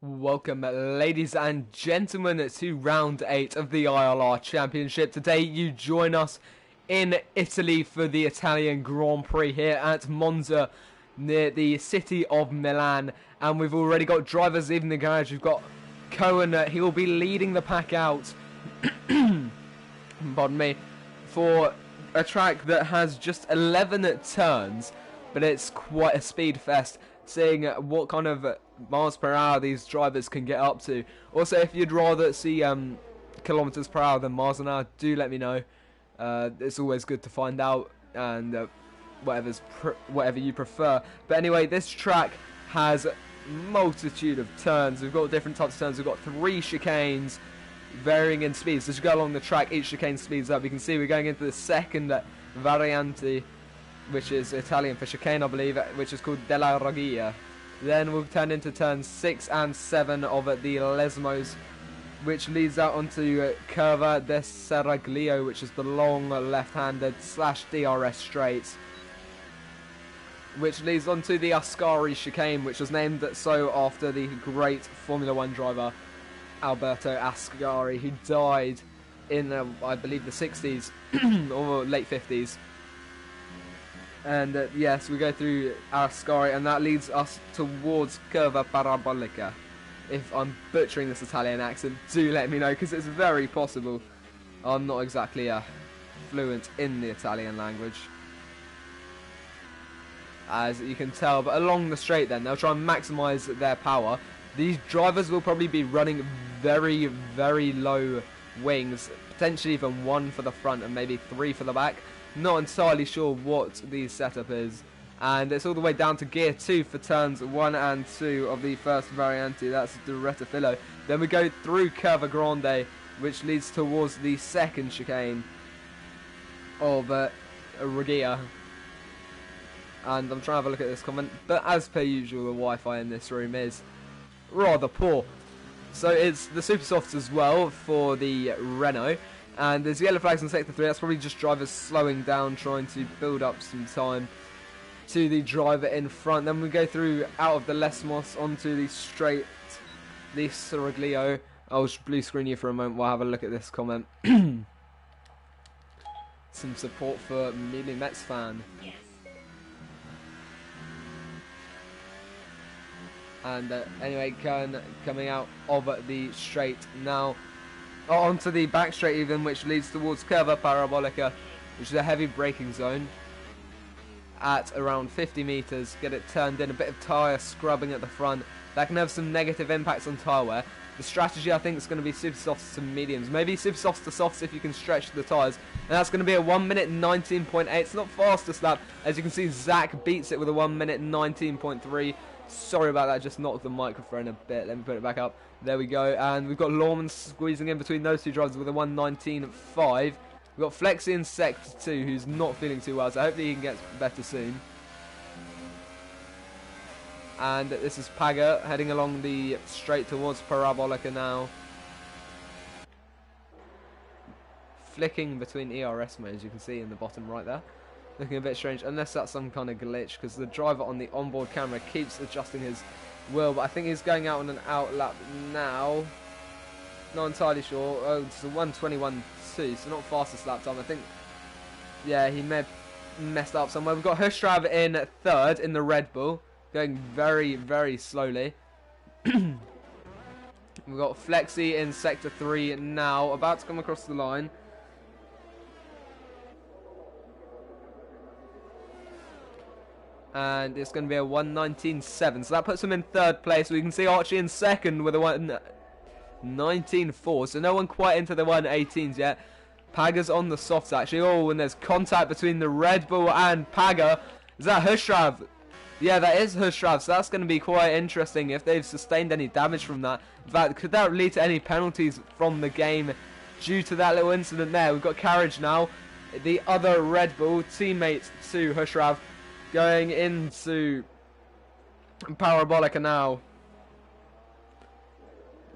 Welcome, ladies and gentlemen, to round 8 of the ILR Championship. Today you join us in Italy for the Italian Grand Prix here at Monza, near the city of Milan. And we've already got drivers leaving the garage. We've got Cohen, he will be leading the pack out, pardon me, for a track that has just 11 turns, but it's quite a speed fest, seeing what kind of miles per hour these drivers can get up to. Also, if you'd rather see kilometers per hour than miles an hour, do let me know. It's always good to find out, and whatever you prefer. But anyway, this track has multitude of turns. We've got different types of turns. We've got 3 chicanes varying in speeds. So as you go along the track, each chicane speeds up. You can see we're going into the second variante, which is Italian for chicane, I believe, which is called della Raghia. Then we'll turn into turns 6 and 7 of the Lesmos, which leads out onto Curva del Seraglio, which is the long left-handed / DRS straights, which leads onto the Ascari chicane, which was named so after the great Formula 1 driver Alberto Ascari, who died in, I believe, the 60s or late 50s. And yes, we go through Ascari, and that leads us towards Curva Parabolica. If I'm butchering this Italian accent, do let me know, because it's very possible. I'm not exactly fluent in the Italian language, as you can tell. But along the straight then, they'll try and maximise their power. These drivers will probably be running very, very low wings, potentially even 1 for the front and maybe 3 for the back. Not entirely sure what the setup is. And it's all the way down to gear 2 for turns 1 and 2 of the first variante. That's the Rettifilo. Then we go through Curva Grande, which leads towards the second chicane of Regia. And I'm trying to have a look at this comment, but as per usual, the Wi-Fi in this room is rather poor. So it's the super softs as well for the Renault. And there's yellow flags in sector 3. That's probably just drivers slowing down, trying to build up some time to the driver in front. Then we go through out of the Lesmos onto the straight, the Seraglio. I'll just blue screen you for a moment while I have a look at this comment. Some support for Mili Mets fan. Yes. And anyway, Kern coming out of the straight now. Onto the back straight even, which leads towards Curva Parabolica, which is a heavy braking zone at around 50 meters. Get it turned in, a bit of tyre scrubbing at the front. That can have some negative impacts on tyre wear. The strategy, I think, is going to be super softs to mediums, maybe super softs to softs if you can stretch the tyres. And that's going to be a 1 minute 19.8. It's not fastest lap. As you can see, Zach beats it with a 1 minute 19.3. Sorry about that, just knocked the microphone a bit. Let me put it back up. There we go. And we've got Lawman squeezing in between those two drivers with a 1:19.5. We've got Flexi in Sector 2, who's not feeling too well, so hopefully he can get better soon. And this is Paga heading along the straight towards Parabolica now. Flicking between ERS modes, you can see in the bottom right there. Looking a bit strange, unless that's some kind of glitch, because the driver on the onboard camera keeps adjusting his wheel, but I think he's going out on an out lap now. Not entirely sure. Oh, it's a 1:21.2, so not fastest lap time. I think, yeah, he may have messed up somewhere. We've got Hustrav in third in the Red Bull, going very, very slowly. We've got Flexi in Sector 3 now, about to come across the line. And it's going to be a 1:19.7, so that puts him in third place. We can see Archie in second with a 1:19.4, so no one quite into the 1:18s yet. Paga's on the softs actually. Oh, and there's contact between the Red Bull and Paga. Is that Hustrav? Yeah, that is Hustrav, so that's going to be quite interesting if they've sustained any damage from that. In fact, could that lead to any penalties from the game due to that little incident there? We've got Carriage now, the other Red Bull teammate to Hustrav, going into Parabolica now,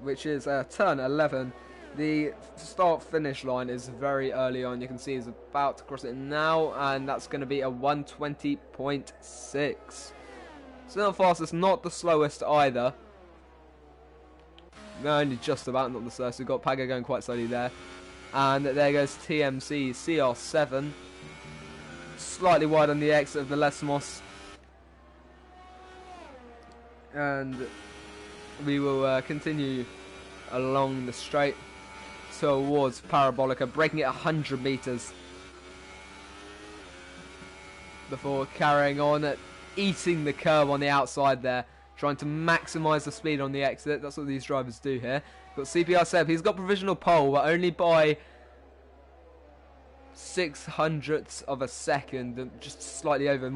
which is turn 11. The start-finish line is very early on. You can see he's about to cross it now, and that's going to be a 1:20.6. So not fastest, not the slowest either. No, only just about, not the first. We've got Pago going quite slowly there. And there goes TMC CR7. Slightly wide on the exit of the Lesmos. And we will continue along the straight towards Parabolica, breaking it 100 metres before carrying on, eating the curb on the outside there, trying to maximise the speed on the exit. That's what these drivers do here. Got CPR Seb, he's got provisional pole, but only by 600ths of a second, just slightly over,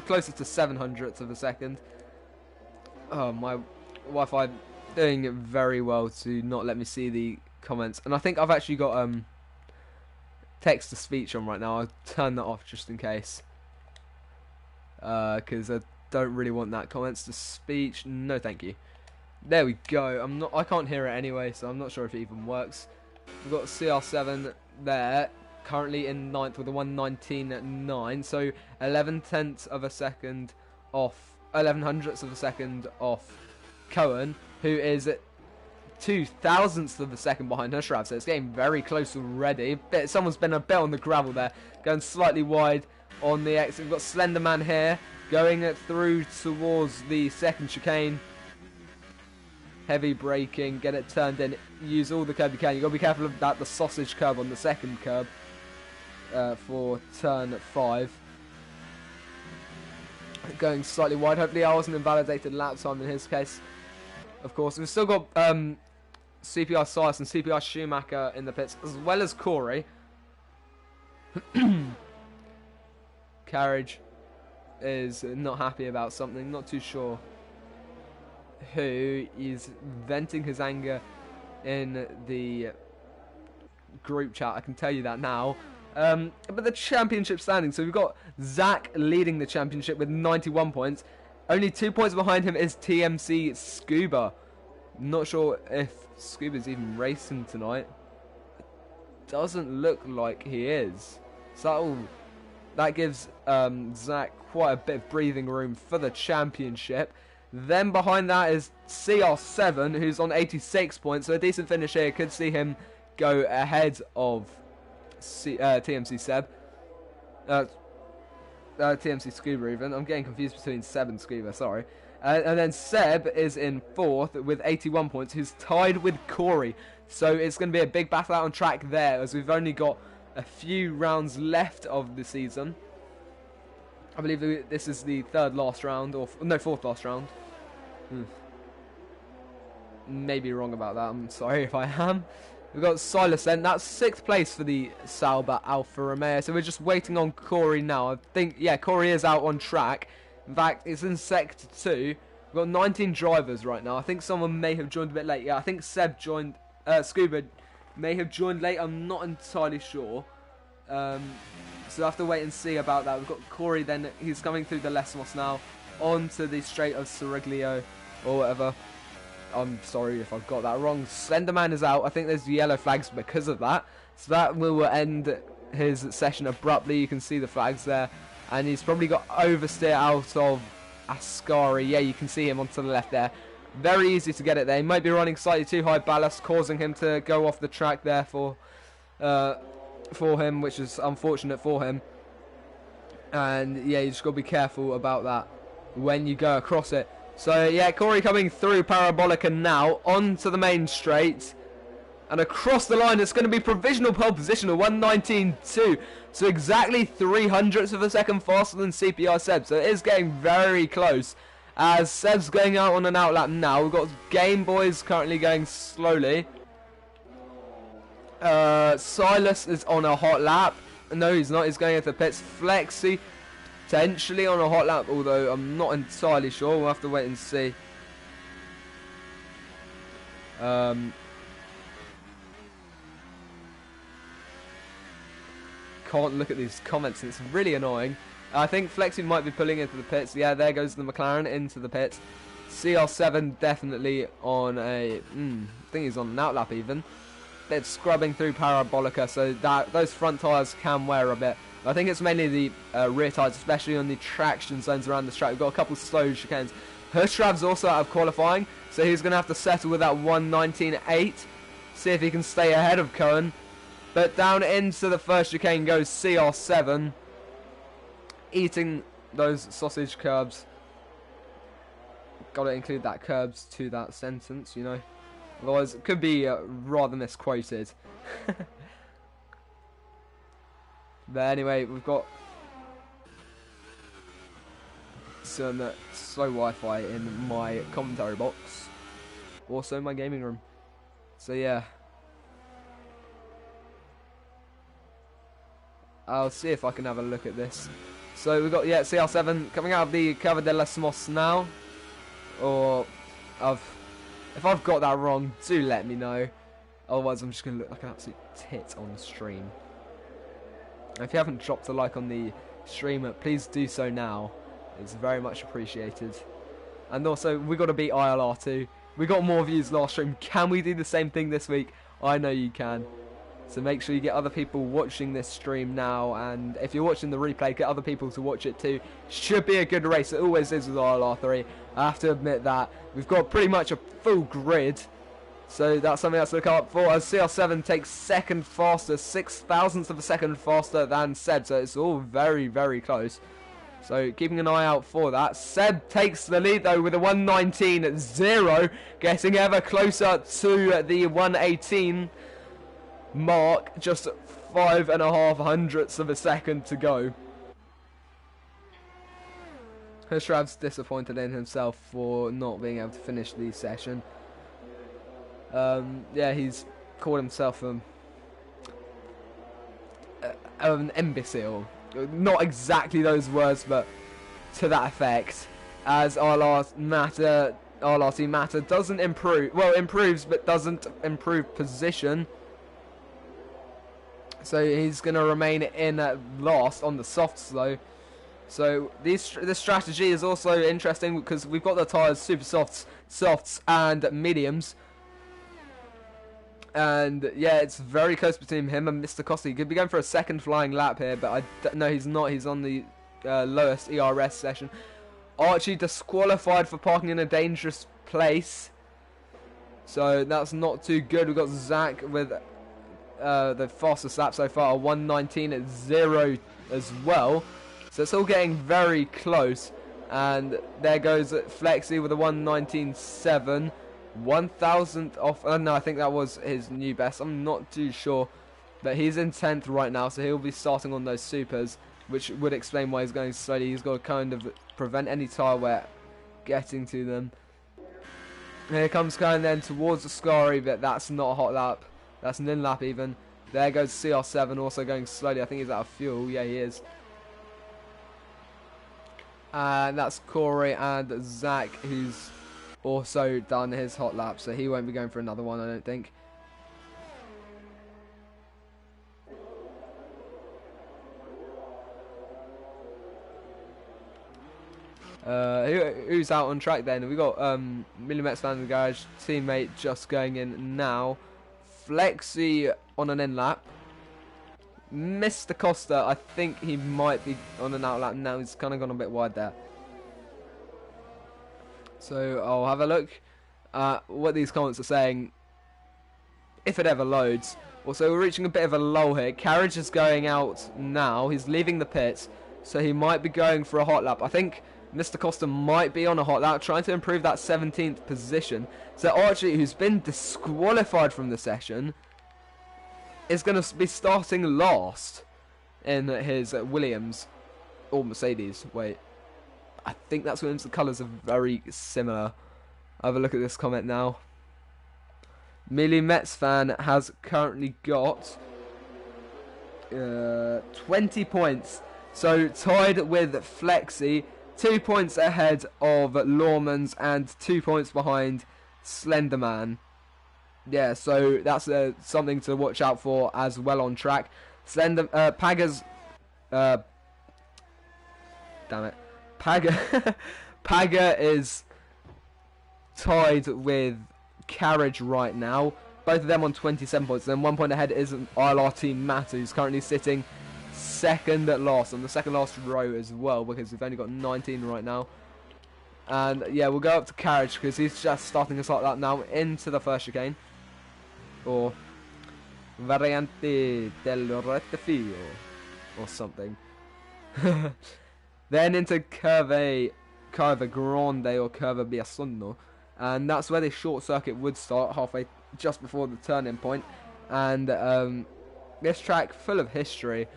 closer to 700ths of a second. Oh, my Wi-Fi doing very well to not let me see the comments, and I think I've actually got text to speech on right now. I'll turn that off just in case, because I don't really want that comments to speech. No, thank you. There we go. I can't hear it anyway, so I'm not sure if it even works. We've got CR7 there, currently in 9th with a 1:19.9, so 11/10ths of a second off. 11/100ths of a second off Cohen, who is 2,000ths of a second behind Hushrav, so it's getting very close already. Someone's been a bit on the gravel there, going slightly wide on the exit. We've got Slenderman here, going through towards the second chicane. Heavy braking, get it turned in, use all the curb you can. You've got to be careful of that, the sausage curb on the second curb for turn 5. Going slightly wide. Hopefully I wasn't invalidated lap time in his case. Of course, we've still got CPR Silas and CPR Schumacher in the pits, as well as Corey. Carriage is not happy about something, not too sure who. Is venting his anger in the group chat, I can tell you that now. But the championship standing, so we've got Zach leading the championship with 91 points. Only 2 points behind him is TMC Scuba. Not sure if Scuba's even racing tonight. Doesn't look like he is. So that gives Zach quite a bit of breathing room for the championship. Then behind that is CR7, who's on 86 points. So a decent finish here could see him go ahead of TMC Seb. TMC Scuba even. I'm getting confused between Seb and Scuba, sorry. And then Seb is in 4th with 81 points, who's tied with Corey. So it's going to be a big battle out on track there, as we've only got a few rounds left of the season. I believe this is the third last round, or no, fourth last round. Maybe wrong about that, I'm sorry if I am. We've got Silas then, that's 6th place for the Sauber Alfa Romeo, so we're just waiting on Corey now. I think, yeah, Corey is out on track. In fact, it's in Sector 2. We've got 19 drivers right now. I think someone may have joined a bit late. Yeah, I think Seb joined, Scuba may have joined late, I'm not entirely sure. So we'll have to wait and see about that. We've got Corey then, he's coming through the Lesmos now, onto the straight of Siriglio, or whatever. I'm sorry if I've got that wrong. Slenderman is out. I think there's yellow flags because of that. So that will end his session abruptly. You can see the flags there. And he's probably got oversteer out of Ascari. Yeah, you can see him onto the left there. Very easy to get it there. He might be running slightly too high ballast, causing him to go off the track there for him, which is unfortunate for him. And yeah, you just got to be careful about that when you go across it. So yeah, Corey coming through Parabolica now, onto the main straight. And across the line, it's going to be provisional pole position of 1:19.2. So exactly 300ths of a second faster than CPR Seb. So it is getting very close. As Seb's going out on an outlap now. We've got Game Boys currently going slowly. Silas is on a hot lap. No, he's not. He's going into the pits. Flexi potentially on a hot lap, although I'm not entirely sure. We'll have to wait and see. Can't look at these comments, and it's really annoying. I think Flexi might be pulling into the pits. Yeah, there goes the McLaren into the pits. CR7 definitely on a... I think he's on an outlap even. They're scrubbing through Parabolica, so that those front tyres can wear a bit. I think it's mainly the rear tyres, especially on the traction zones around the track. We've got a couple slow chicanes. Herstrav's also out of qualifying, so he's going to have to settle with that 1:19.8. See if he can stay ahead of Cohen. But down into the first chicane goes CR7, eating those sausage curbs. Got to include that curbs to that sentence, you know. Otherwise, it could be rather misquoted. But anyway, we've got some slow Wi-Fi in my commentary box. Also my gaming room. So yeah. I'll see if I can have a look at this. So we've got, CR7 coming out of the Cava de las Mos now. Or, if I've got that wrong, do let me know. Otherwise I'm just going to look like an absolute tit on the stream. And if you haven't dropped a like on the stream, please do so now. It's very much appreciated. And also, we got to beat ILR2. We got more views last stream. Can we do the same thing this week? I know you can. So make sure you get other people watching this stream now. And if you're watching the replay, get other people to watch it too. Should be a good race. It always is with ILR3. I have to admit that. We've got pretty much a full grid. So that's something else to look up for. As CR7 takes second faster, 6,000ths of a second faster than Seb. So it's all very, very close. So keeping an eye out for that. Seb takes the lead though with a 1:19.0, getting ever closer to the 1:18 mark. Just 5.5 hundredths of a second to go. Herstrav's disappointed in himself for not being able to finish the session. Yeah, he's called himself an imbecile. Not exactly those words, but to that effect. As ILRT matter doesn't improve. Well, improves, but doesn't improve position. So he's going to remain in last on the softs, though. So this strategy is also interesting because we've got the tyres super softs, and mediums. And yeah, it's very close between him and Mr. Costa. He could be going for a second flying lap here, but no, he's not. He's on the lowest ERS session. Archie disqualified for parking in a dangerous place. So that's not too good. We've got Zach with the fastest lap so far, 1:19.0 as well. So it's all getting very close. And there goes Flexi with a 1:19.7. 1,000th off. No, I think that was his new best. I'm not too sure. But he's in 10th right now, so he'll be starting on those supers, which would explain why he's going slowly. He's got to kind of prevent any tyre wear getting to them. Here comes Cohen then towards the Scary, but that's not a hot lap. That's an in-lap even. There goes CR7 also going slowly. I think he's out of fuel. Yeah, he is. And that's Corey and Zach, who's also done his hot lap, so he won't be going for another one, I don't think. Who's out on track then? We got Millimeters fan in the garage, teammate just going in now. Flexi on an in lap. Mr. Costa, I think he might be on an out lap now. He's kind of gone a bit wide there. So I'll have a look at what these comments are saying, if it ever loads. Also, we're reaching a bit of a lull here. Carriage is going out now. He's leaving the pits, so he might be going for a hot lap. I think Mr. Costa might be on a hot lap, trying to improve that 17th position. So Archie, who's been disqualified from the session, is going to be starting last in his Williams, or Mercedes. Wait. I think that's when the colours are very similar. I'll have a look at this comment now. Millie Mets fan has currently got 20 points. So tied with Flexi, 2 points ahead of Lawmans and 2 points behind Slenderman. Yeah, so that's something to watch out for as well on track. Paga's... damn it. Paga is tied with Carriage right now. Both of them on 27 points. Then 1 point ahead is ILRT Matter, who's currently sitting second at last, on the second last row as well, because we've only got 19 right now. And yeah, we'll go up to Carriage because he's just starting us like that now into the first chicane. Or Variante del Rettifio or something. Then into Curve Grande or Curve Biassono. And that's where the short circuit would start, halfway just before the turning point. And this track, full of history.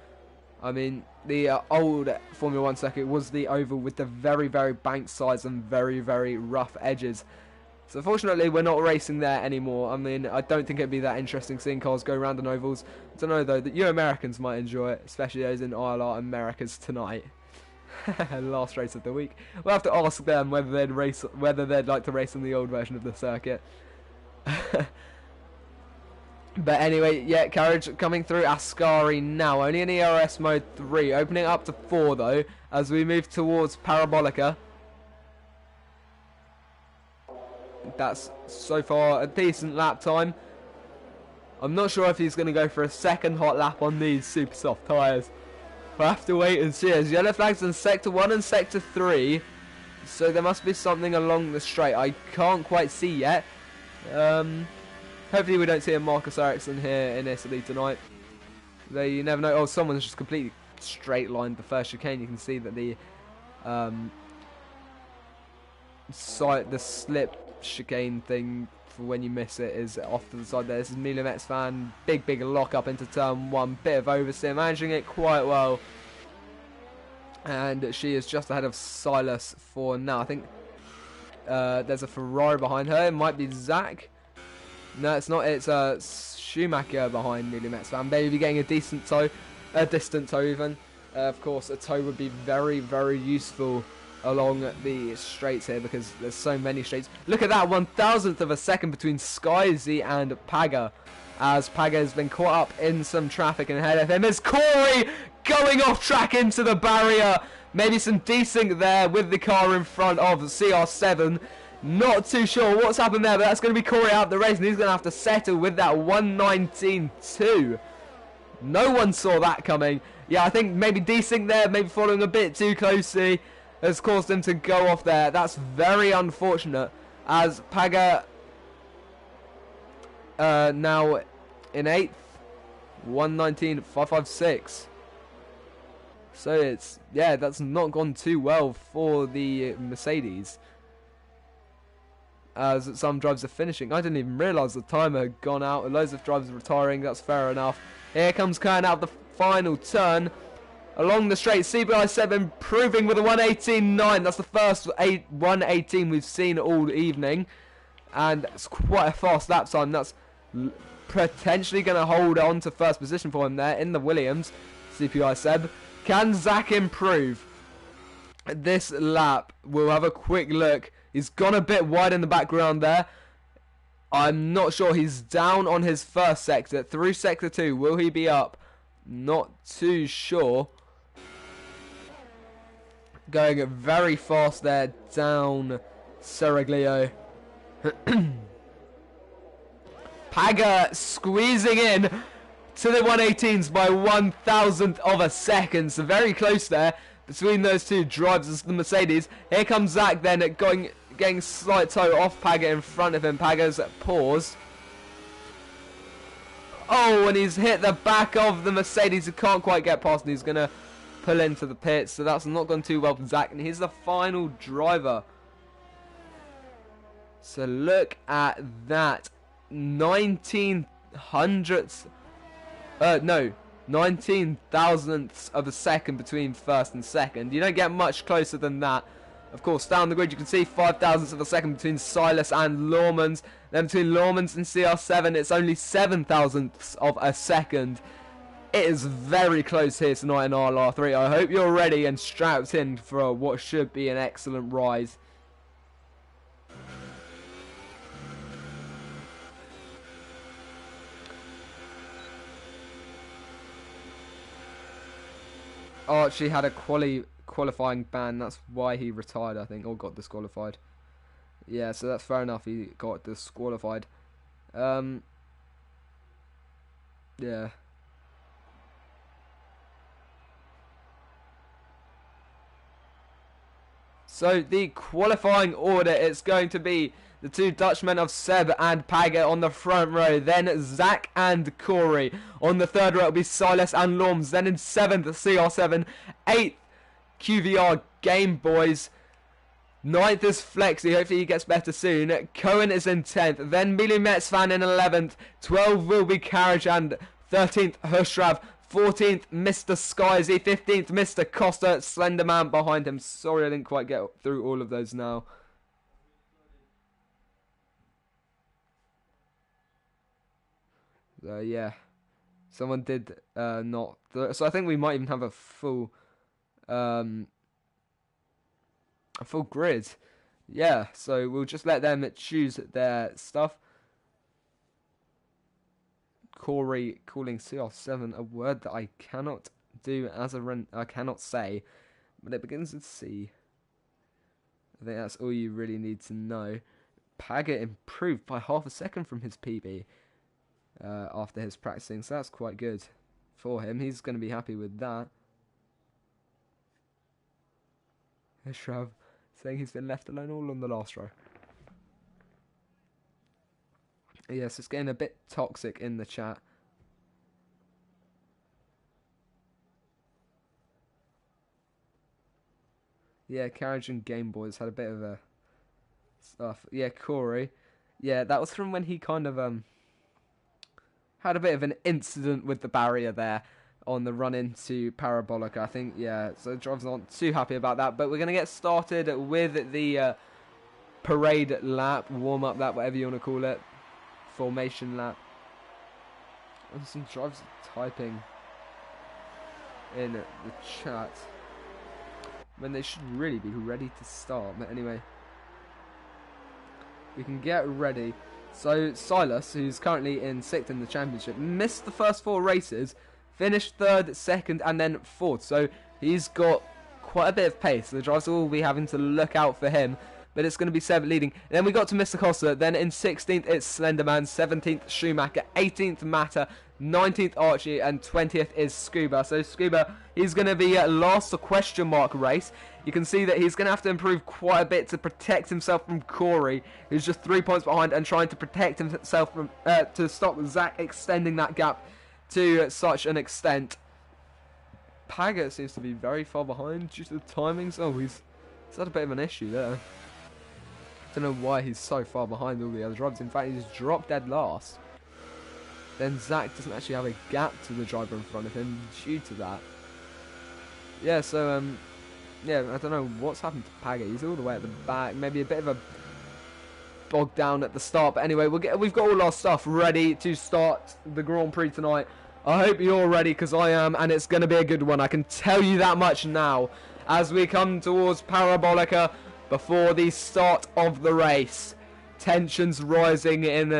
I mean, the old Formula 1 circuit was the oval with the very, very banked sides and very, very rough edges. So fortunately, we're not racing there anymore. I mean, I don't think it'd be that interesting seeing cars go around on ovals. I don't know, though, that you Americans might enjoy it, especially those in ILR Americas tonight. Last race of the week. We'll have to ask them whether they'd like to race on the old version of the circuit. But anyway, yeah, Carriage coming through Ascari now. Only in ERS mode 3. Opening up to 4, though, as we move towards Parabolica. That's, so far, a decent lap time. I'm not sure if he's going to go for a second hot lap on these super soft tyres. We'll have to wait and see. There's yellow flags in Sector 1 and Sector 3. So there must be something along the straight. I can't quite see yet. Hopefully we don't see a Marcus Ericsson here in Italy tonight. Though you never know. Oh, someone's just completely straight lined the first chicane. You can see that the slip chicane thing for when you miss it is off to the side there. This is Mila Metz fan. Big lock up into turn 1. Bit of oversteer. Managing it quite well. And she is just ahead of Silas for now. I think there's a Ferrari behind her. It might be Zach. No, it's not. It's Schumacher behind Mila Metz fan. Maybe getting a decent tow. A distant tow even. Of course, a tow would be very, very useful along the straights here because there's so many straights. Look at that, 1,000th of a second between Skyzy and Paga, as Paga has been caught up in some traffic and ahead of him is Corey going off track into the barrier. Maybe some desync there with the car in front of CR7. Not too sure what's happened there, but that's going to be Corey out the race and he's going to have to settle with that 119.2. No one saw that coming. Yeah, I think maybe desync there, maybe following a bit too closely, has caused him to go off there. That's very unfortunate, as Paga now in 8th, 119.556. So it's, yeah, that's not gone too well for the Mercedes, as some drivers are finishing. I didn't even realise the timer had gone out. Loads of drivers retiring, that's fair enough. Here comes Kern out of the final turn. Along the straight, CBI7 improving with a 118.9. That's the first 118 we've seen all evening. And it's quite a fast lap time. That's potentially going to hold on to first position for him there in the Williams. CPI Seb. Can Zach improve this lap? We'll have a quick look. He's gone a bit wide in the background there. I'm not sure. He's down on his first sector. Through sector 2. Will he be up? Not too sure. Going very fast there down Seraglio. Paga squeezing in to the 118s by 1,000th of a second. So very close there between those two drivers, the Mercedes. Here comes Zach then getting slight toe off Paga in front of him. Paga's paused. Oh, and he's hit the back of the Mercedes. He can't quite get past, and he's going to pull into the pits. So that's not gone too well for Zach. And here's the final driver. So look at that. 19 thousandths of a second between first and second. You don't get much closer than that. Of course, down the grid you can see 5 thousandths of a second between Silas and Lawmans. Then between Lawmans and CR7 it's only 7 thousandths of a second. It is very close here tonight in ILR3. I hope you're ready and strapped in for what should be an excellent rise. Archie had a qualifying ban. That's why he retired, I think, or got disqualified. Yeah, so that's fair enough. He got disqualified. Yeah. So the qualifying order, it's going to be the two Dutchmen of Seb and Paget on the front row. Then Zach and Corey. On the third row, it'll be Silas and Lorms. Then in 7th, CR7. 8th, QVR Game Boys. 9th is Flexi. Hopefully he gets better soon. Cohen is in 10th. Then Mili Metsfan in 11th. 12th will be Carriage and 13th, Hushrav. 14th, Mr. Skyzy. 15th, Mr. Costa. Slenderman behind him. Sorry I didn't quite get through all of those now. Yeah, someone did not. So I think we might even have a full grid. Yeah, so we'll just let them choose their stuff. Corey calling CR7 a word that I cannot do as I cannot say, but it begins with C. I think that's all you really need to know. Paget improved by half a second from his PB. After his practicing, so that's quite good for him. He's going to be happy with that. Shrav saying he's been left alone all on the last row. Yes, it's getting a bit toxic in the chat. Yeah, Carriage and Game Boys had a bit of a stuff. Yeah, Corey. Yeah, that was from when he kind of had a bit of an incident with the barrier there on the run into Parabolica. I think, yeah, so the drivers aren't too happy about that. But we're going to get started with the parade lap, warm-up lap, whatever you want to call it. Formation lap. And some drivers typing in the chat when they should really be ready to start. But anyway, we can get ready. So Silas, who's currently in 6th in the championship, missed the first 4 races, finished 3rd, 2nd and then 4th. So he's got quite a bit of pace. The drivers will be having to look out for him. But it's going to be Seb leading. Then we got to Mr. Costa. Then in 16th it's Slenderman, 17th Schumacher, 18th Matter, 19th Archie and 20th is Scuba. So Scuba, he's going to be last the question mark race. You can see that he's going to have to improve quite a bit to protect himself from Corey, who's just 3 points behind and trying to protect himself from to stop Zach extending that gap to such an extent. Paget seems to be very far behind due to the timings. Oh, he's had a bit of an issue there. I don't know why he's so far behind all the other drivers. In fact, he's dropped dead last. Then Zach doesn't actually have a gap to the driver in front of him due to that. Yeah, so yeah, I don't know what's happened to Paget. He's all the way at the back. Maybe a bit of a bog down at the start. But anyway, we've got all our stuff ready to start the Grand Prix tonight. I hope you're ready, because I am, and it's going to be a good one. I can tell you that much now. As we come towards Parabolica before the start of the race, tensions rising in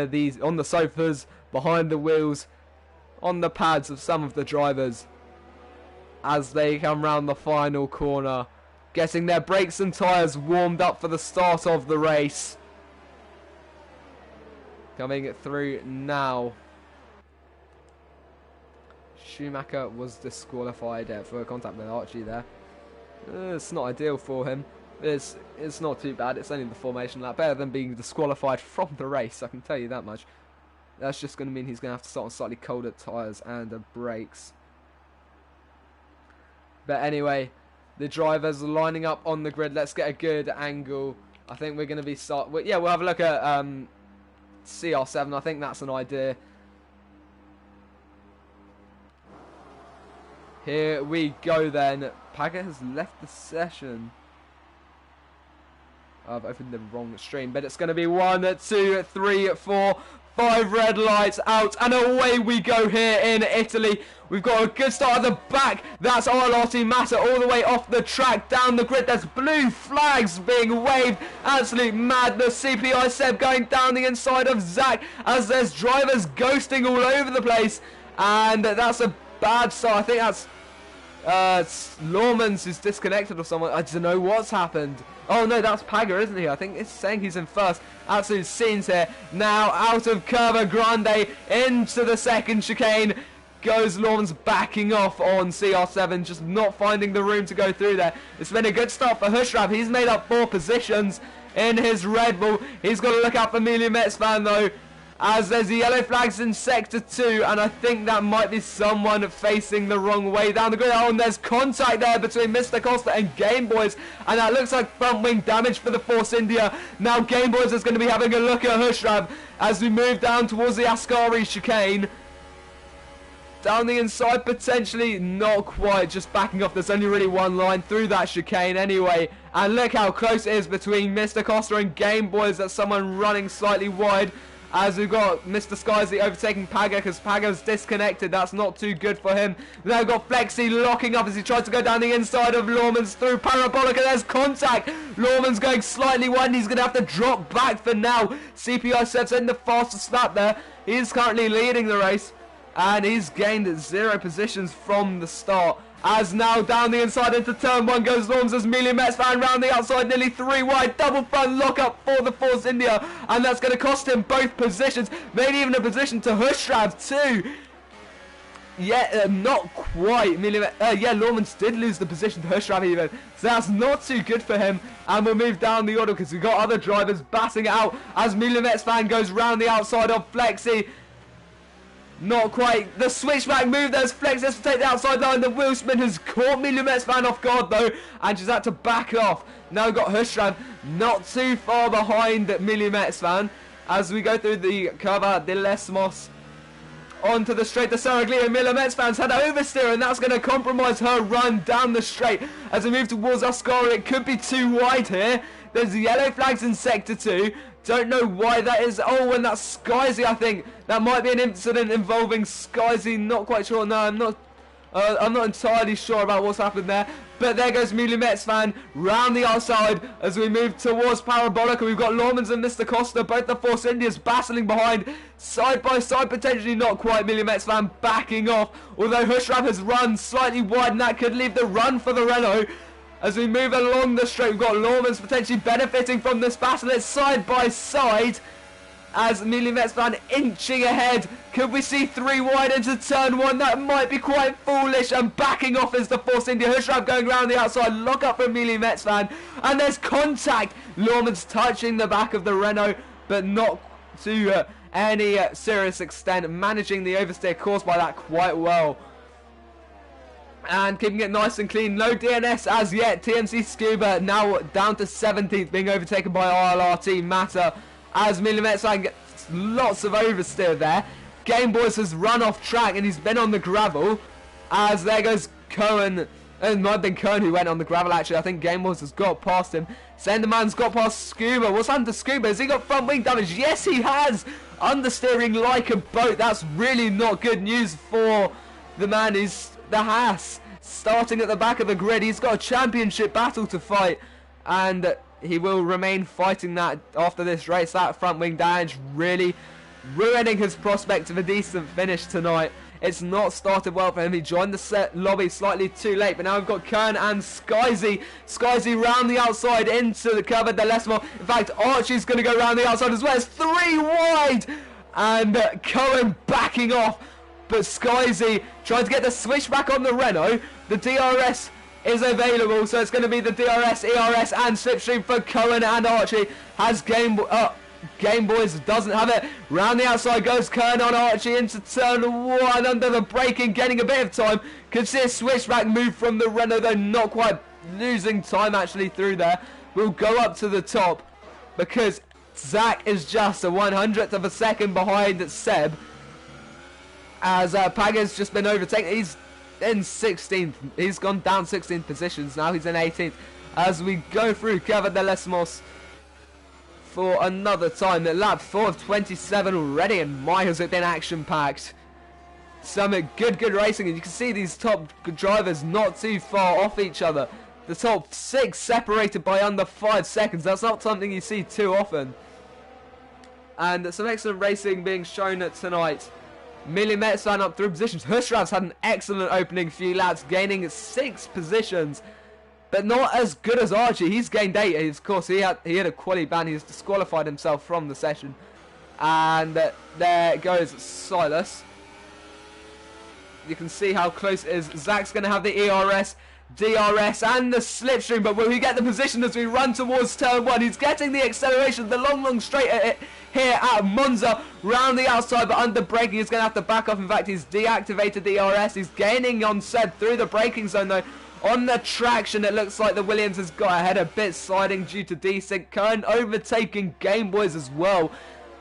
on the sofas, behind the wheels, on the pads of some of the drivers as they come round the final corner, getting their brakes and tyres warmed up for the start of the race. Coming through now. Schumacher was disqualified for contact with Archie there. It's not ideal for him. It's not too bad. It's only the formation lap. Better than being disqualified from the race, I can tell you that much. That's just going to mean he's going to have to start on slightly colder tyres and brakes. But anyway, the drivers are lining up on the grid. Let's get a good angle. I think we're going to be yeah, we'll have a look at CR7. I think that's an idea. Here we go then. Paget has left the session. I've opened the wrong stream, but it's going to be 1, 2, 3, 4, 5 red lights out, and away we go here in Italy. We've got a good start at the back. That's ILR3 Matter all the way off the track, down the grid. There's blue flags being waved. Absolute madness. CPI Seb going down the inside of Zach as there's drivers ghosting all over the place, and that's a bad start. I think that's Lawmans is disconnected or someone. I don't know what's happened. Oh no, that's Pager, isn't he? I think it's saying he's in first. Absolute scenes here. Now out of Curva Grande into the second chicane. goes Lawrence backing off on CR7, just not finding the room to go through there. It's been a good start for Hushrab. He's made up 4 positions in his Red Bull. He's got to look out for Amelia Metzvan though, as there's the yellow flags in Sector 2, and I think that might be someone facing the wrong way down the grid. Oh, and there's contact there between Mr. Costa and Game Boys, and that looks like front wing damage for the Force India. Now Game Boys is going to be having a look at Hushrab as we move down towards the Ascari chicane. Down the inside, potentially, not quite, just backing off. There's only really one line through that chicane anyway. And look how close it is between Mr. Costa and Game Boys. That's someone running slightly wide, as we've got Mr. Skyzy overtaking Paga, because Paga's disconnected. That's not too good for him. Now we've got Flexi locking up as he tries to go down the inside of Lawman's through Parabolic, and there's contact. Lawman's going slightly wide, and he's going to have to drop back for now. CPI sets in the fastest lap there. He's currently leading the race, and he's gained 0 positions from the start. As now down the inside into turn 1 goes Lawrence as Amelia Metzvan round the outside, nearly 3 wide, double front lock up for the Force India, and that's going to cost him both positions, maybe even a position to Hushrab too. Yeah, not quite. Yeah, Lawrence did lose the position to Hushrab even, so that's not too good for him. And we'll move down the order because we've got other drivers batting it out as Amelia Metzvan goes round the outside of Flexi. Not quite. The switchback move. There's Flex has to take the outside line. The wheel spin has caught Amelia Metzvan off guard though, and she's had to back off. Now we've got Hushrab not too far behind Amelia Metzvan as we go through the Curva de Lesmos onto the straight to Saraglio. Amelia Metzvan's had oversteer, and that's going to compromise her run down the straight as we move towards Ascari. It could be too wide here. There's yellow flags in Sector 2. Don't know why that is. Oh, and that's Skyzy, I think. That might be an incident involving Skyzy. Not quite sure. No, I'm not entirely sure about what's happened there. But there goes Amelia Metzvan round the outside as we move towards Parabolica. We've got Lawmans and Mr. Costa, both the Force Indians battling behind. Side by side, potentially not quite. Amelia Metzvan backing off. Although Hushrab has run slightly wide, and that could leave the run for the Renault. As we move along the straight, we've got Lawmans potentially benefiting from this battle. It's side by side as Amelia Metzvan inching ahead. Could we see 3 wide into turn 1? That might be quite foolish. And backing off is the Force India. Hushrab going around the outside. Lock up for Amelia Metzvan. And there's contact. Lawmans touching the back of the Renault, but not to any serious extent. Managing the oversteer caused by that quite well. And keeping it nice and clean. No DNS as yet. TMC Scuba now down to 17th, being overtaken by ILRT Matter. As Amelia Metzvan gets lots of oversteer there. Game Boys has run off track and he's been on the gravel. As there goes Cohen. It might have been Cohen who went on the gravel actually. I think Game Boys has got past him. Senderman's got past Scuba. What's happened to Scuba? Has he got front wing damage? Yes, he has. Understeering like a boat. That's really not good news for the man who's the Haas. Starting at the back of the grid. He's got a championship battle to fight. And he will remain fighting that after this race. That front wing damage really ruining his prospect of a decent finish tonight. It's not started well for him. He joined the set lobby slightly too late, but now we've got Kern and Skyzy. Skyzy round the outside into the cover de Lesmo. In fact, Archie's going to go round the outside as well. It's 3 wide, and Cohen backing off. But Skyzy trying to get the switch back on the Renault. The DRS is available, so it's going to be the DRS, ERS, and slipstream for Cohen and Archie. Has Game Boys doesn't have it. Round the outside goes Kern on Archie into turn 1 under the braking, getting a bit of time. Could see a switchback move from the Renault, though not quite losing time actually through there. We'll go up to the top because Zach is just a 100th of a second behind Seb. As Paga's just been overtaken. He's in 16th. He's gone down 16 positions now. He's in 18th. As we go through Cava de Lesmos for another time. At lap 4 of 27 already, and my has it been action-packed. Some good racing, and you can see these top drivers not too far off each other. The top 6 separated by under 5 seconds. That's not something you see too often. And some excellent racing being shown tonight. Amelia Metzvan up 3 positions. Hushrab's had an excellent opening few laps, gaining 6 positions. But not as good as Archie. He's gained 8. Of course, he had a quali ban. He's disqualified himself from the session. And there goes Silas. You can see how close it is. Zach's going to have the ERS, DRS and the slipstream, but will he get the position as we run towards turn 1? He's getting the acceleration, the long straight at it here at Monza, round the outside, but under braking he's going to have to back off. In fact, he's deactivated the ERS. He's gaining on Seb through the braking zone though. On the traction, it looks like the Williams has got ahead a bit, sliding due to desync. Current overtaking Game Boys as well.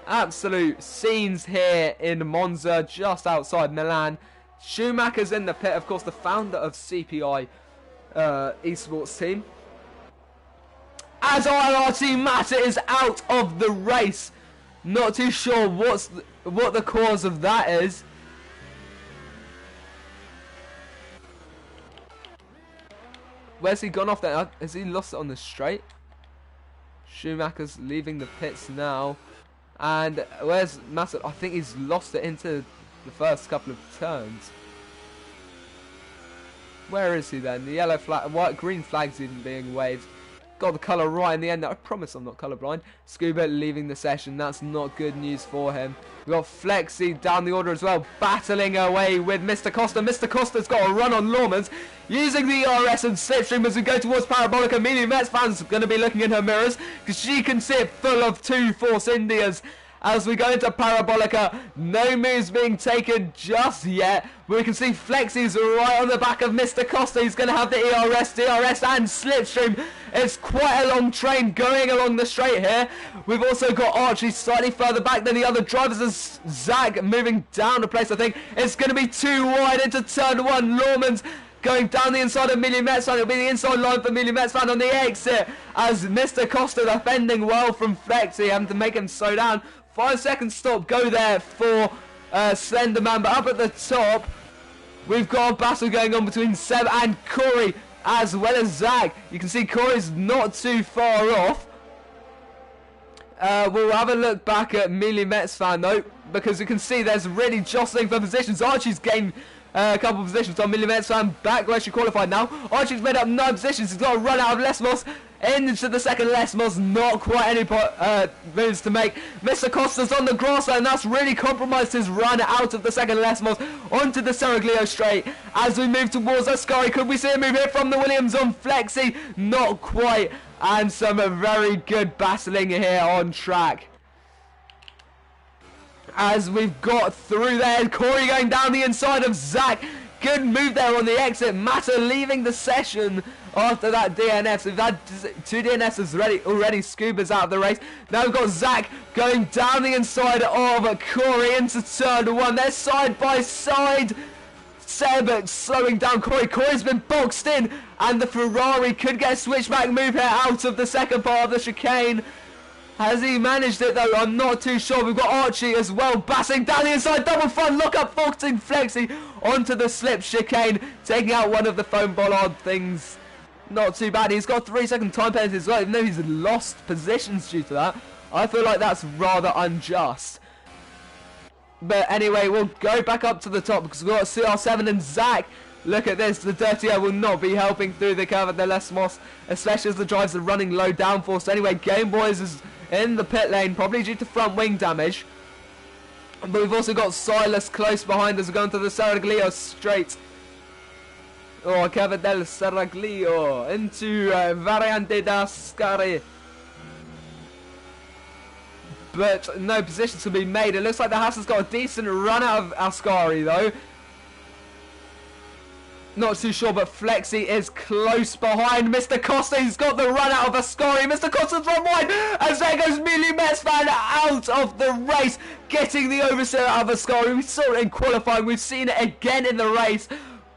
Absolute scenes here in Monza, just outside Milan. Schumacher's in the pit, of course, the founder of CPI Esports team. As ILR3 Matter is out of the race. Not too sure what the cause of that is. Where's he gone off there? Has he lost it on the straight? Schumacher's leaving the pits now. And where's Massa? I think he's lost it into the first couple of turns. Where is he then? The yellow flag, green flag's even being waved. Got the colour right in the end. I promise I'm not colourblind. Scuba leaving the session. That's not good news for him. We've got Flexi down the order as well, battling away with Mr. Costa. Mr. Costa's got a run on Lawmans, using the ERS and slipstream as we go towards Parabolica. Amelia Metz fans going to be looking in her mirrors because she can see it full of 2 Force Indias. As we go into Parabolica, no moves being taken just yet. We can see Flexi's right on the back of Mr. Costa. He's going to have the ERS, DRS and slipstream. It's quite a long train going along the straight here. We've also got Archie slightly further back than the other drivers as Zach moving down the place, I think. It's going to be too wide into turn 1. Lawman's going down the inside of Millie Metzfan. It'll be the inside line for Millie Metzfan on the exit as Mr. Costa defending well from Flexi, having to make him slow down. 5 second stop go there for Slenderman, but up at the top we've got a battle going on between Seb and Corey as well as Zach. You can see Corey's not too far off. We'll have a look back at Millie Metzfan though, because you can see there's really jostling for positions. Archie's gained a couple of positions on Millie Metzfan back where she qualified now. Archie's made up 9 positions. He's got to run out of Lesmos into the second Lesmos. Not quite any moves to make. Mr. Costa's on the grass and that's really compromised his run out of the second Lesmos onto the Seraglio straight. As we move towards Ascari, could we see a move here from the Williams on Flexi? Not quite. And some very good battling here on track. As we've got through there, Corey going down the inside of Zach. Good move there on the exit. Matter leaving the session after that DNF. So we've had 2 DNFs already. Scuba's out of the race. Now we've got Zach going down the inside of Corey into turn 1. They're side by side. Seb slowing down Corey. Corey's been boxed in and the Ferrari could get a switchback move here out of the second part of the chicane. Has he managed it though? I'm not too sure. We've got Archie as well, batting down the inside, double front, look up, forcing Flexi onto the slip chicane, taking out one of the foam bollard things. Not too bad. He's got 3 second time penalty as well, even though he's lost positions due to that. I feel like that's rather unjust. But anyway, we'll go back up to the top because we've got CR7 and Zach. Look at this, the dirty air will not be helping through the curve at the Lesmos, especially as the drives are running low downforce. Anyway, Game Boys is in the pit lane, probably due to front wing damage. But we've also got Silas close behind us, going to the Seraglio straight. Oh, Curva del Seraglio into Variante da Ascari. But no positions to be made. It looks like the Haas has got a decent run out of Ascari though. Not too sure, but Flexi is close behind Mr. Costa. He's got the run out of Ascari. Mr. Costa's run wide as there goes Millie Metzfan out of the race, getting the oversteer out of Ascari. We saw it in qualifying. We've seen it again in the race.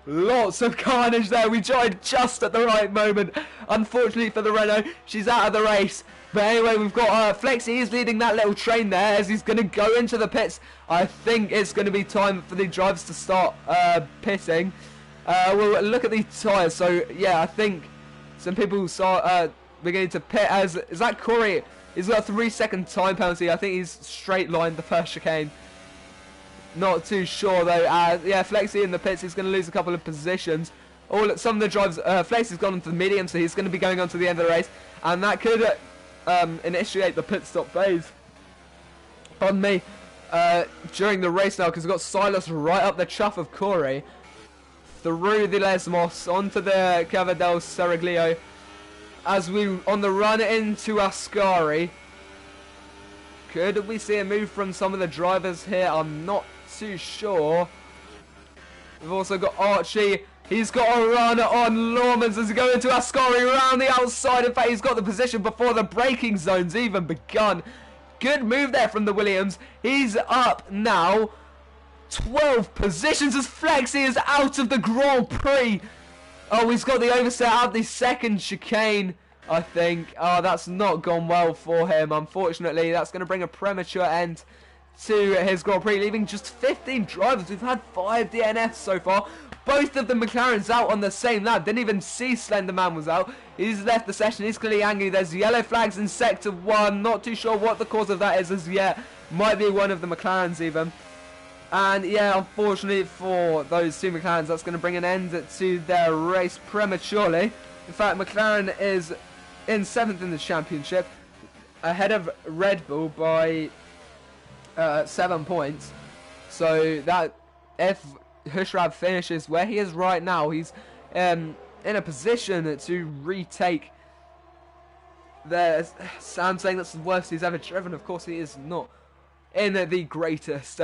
Lots of carnage there. We joined just at the right moment. Unfortunately for the Renault, she's out of the race. But anyway, we've got Flexi. He's leading that little train there as he's going to go into the pits. I think it's going to be time for the drivers to start pitting. We'll look at the tyres. So yeah, I think some people saw beginning to pit as is that Corey. He's got a 3 second time penalty. I think he's straight lined the first chicane. Not too sure though. Yeah, Flexi in the pits. He's going to lose a couple of positions. Some of the drives. Flexi's gone into the medium, so he's going to be going on to the end of the race, and that could initiate the pit stop phase. Pardon me. During the race now, because we've got Silas right up the chuff of Corey. through the Lesmos onto the Cava del Seraglio as we on the run into Ascari. Could we see a move from some of the drivers here? I'm not too sure. We've also got Archie. He's got a run on Lawmans as he goes into Ascari around the outside. In fact, he's got the position before the braking zone's even begun. Good move there from the Williams. He's up now 12 positions as Flexi is out of the Grand Prix. Oh, he's got the overset out of the second chicane, I think. Oh, that's not gone well for him, unfortunately. That's going to bring a premature end to his Grand Prix, leaving just 15 drivers. We've had 5 DNFs so far. Both of the McLarens out on the same lap. Didn't even see Slenderman was out. He's left the session. He's clearly angry. There's yellow flags in Sector 1. Not too sure what the cause of that is as yet. Might be one of the McLarens even. And yeah, unfortunately for those two McLarens, that's going to bring an end to their race prematurely. In fact, McLaren is in 7th in the championship, ahead of Red Bull by 7 points. So that if Hushrab finishes where he is right now, he's in a position to retake Sam saying that's the worst he's ever driven. Of course, he is not in the greatest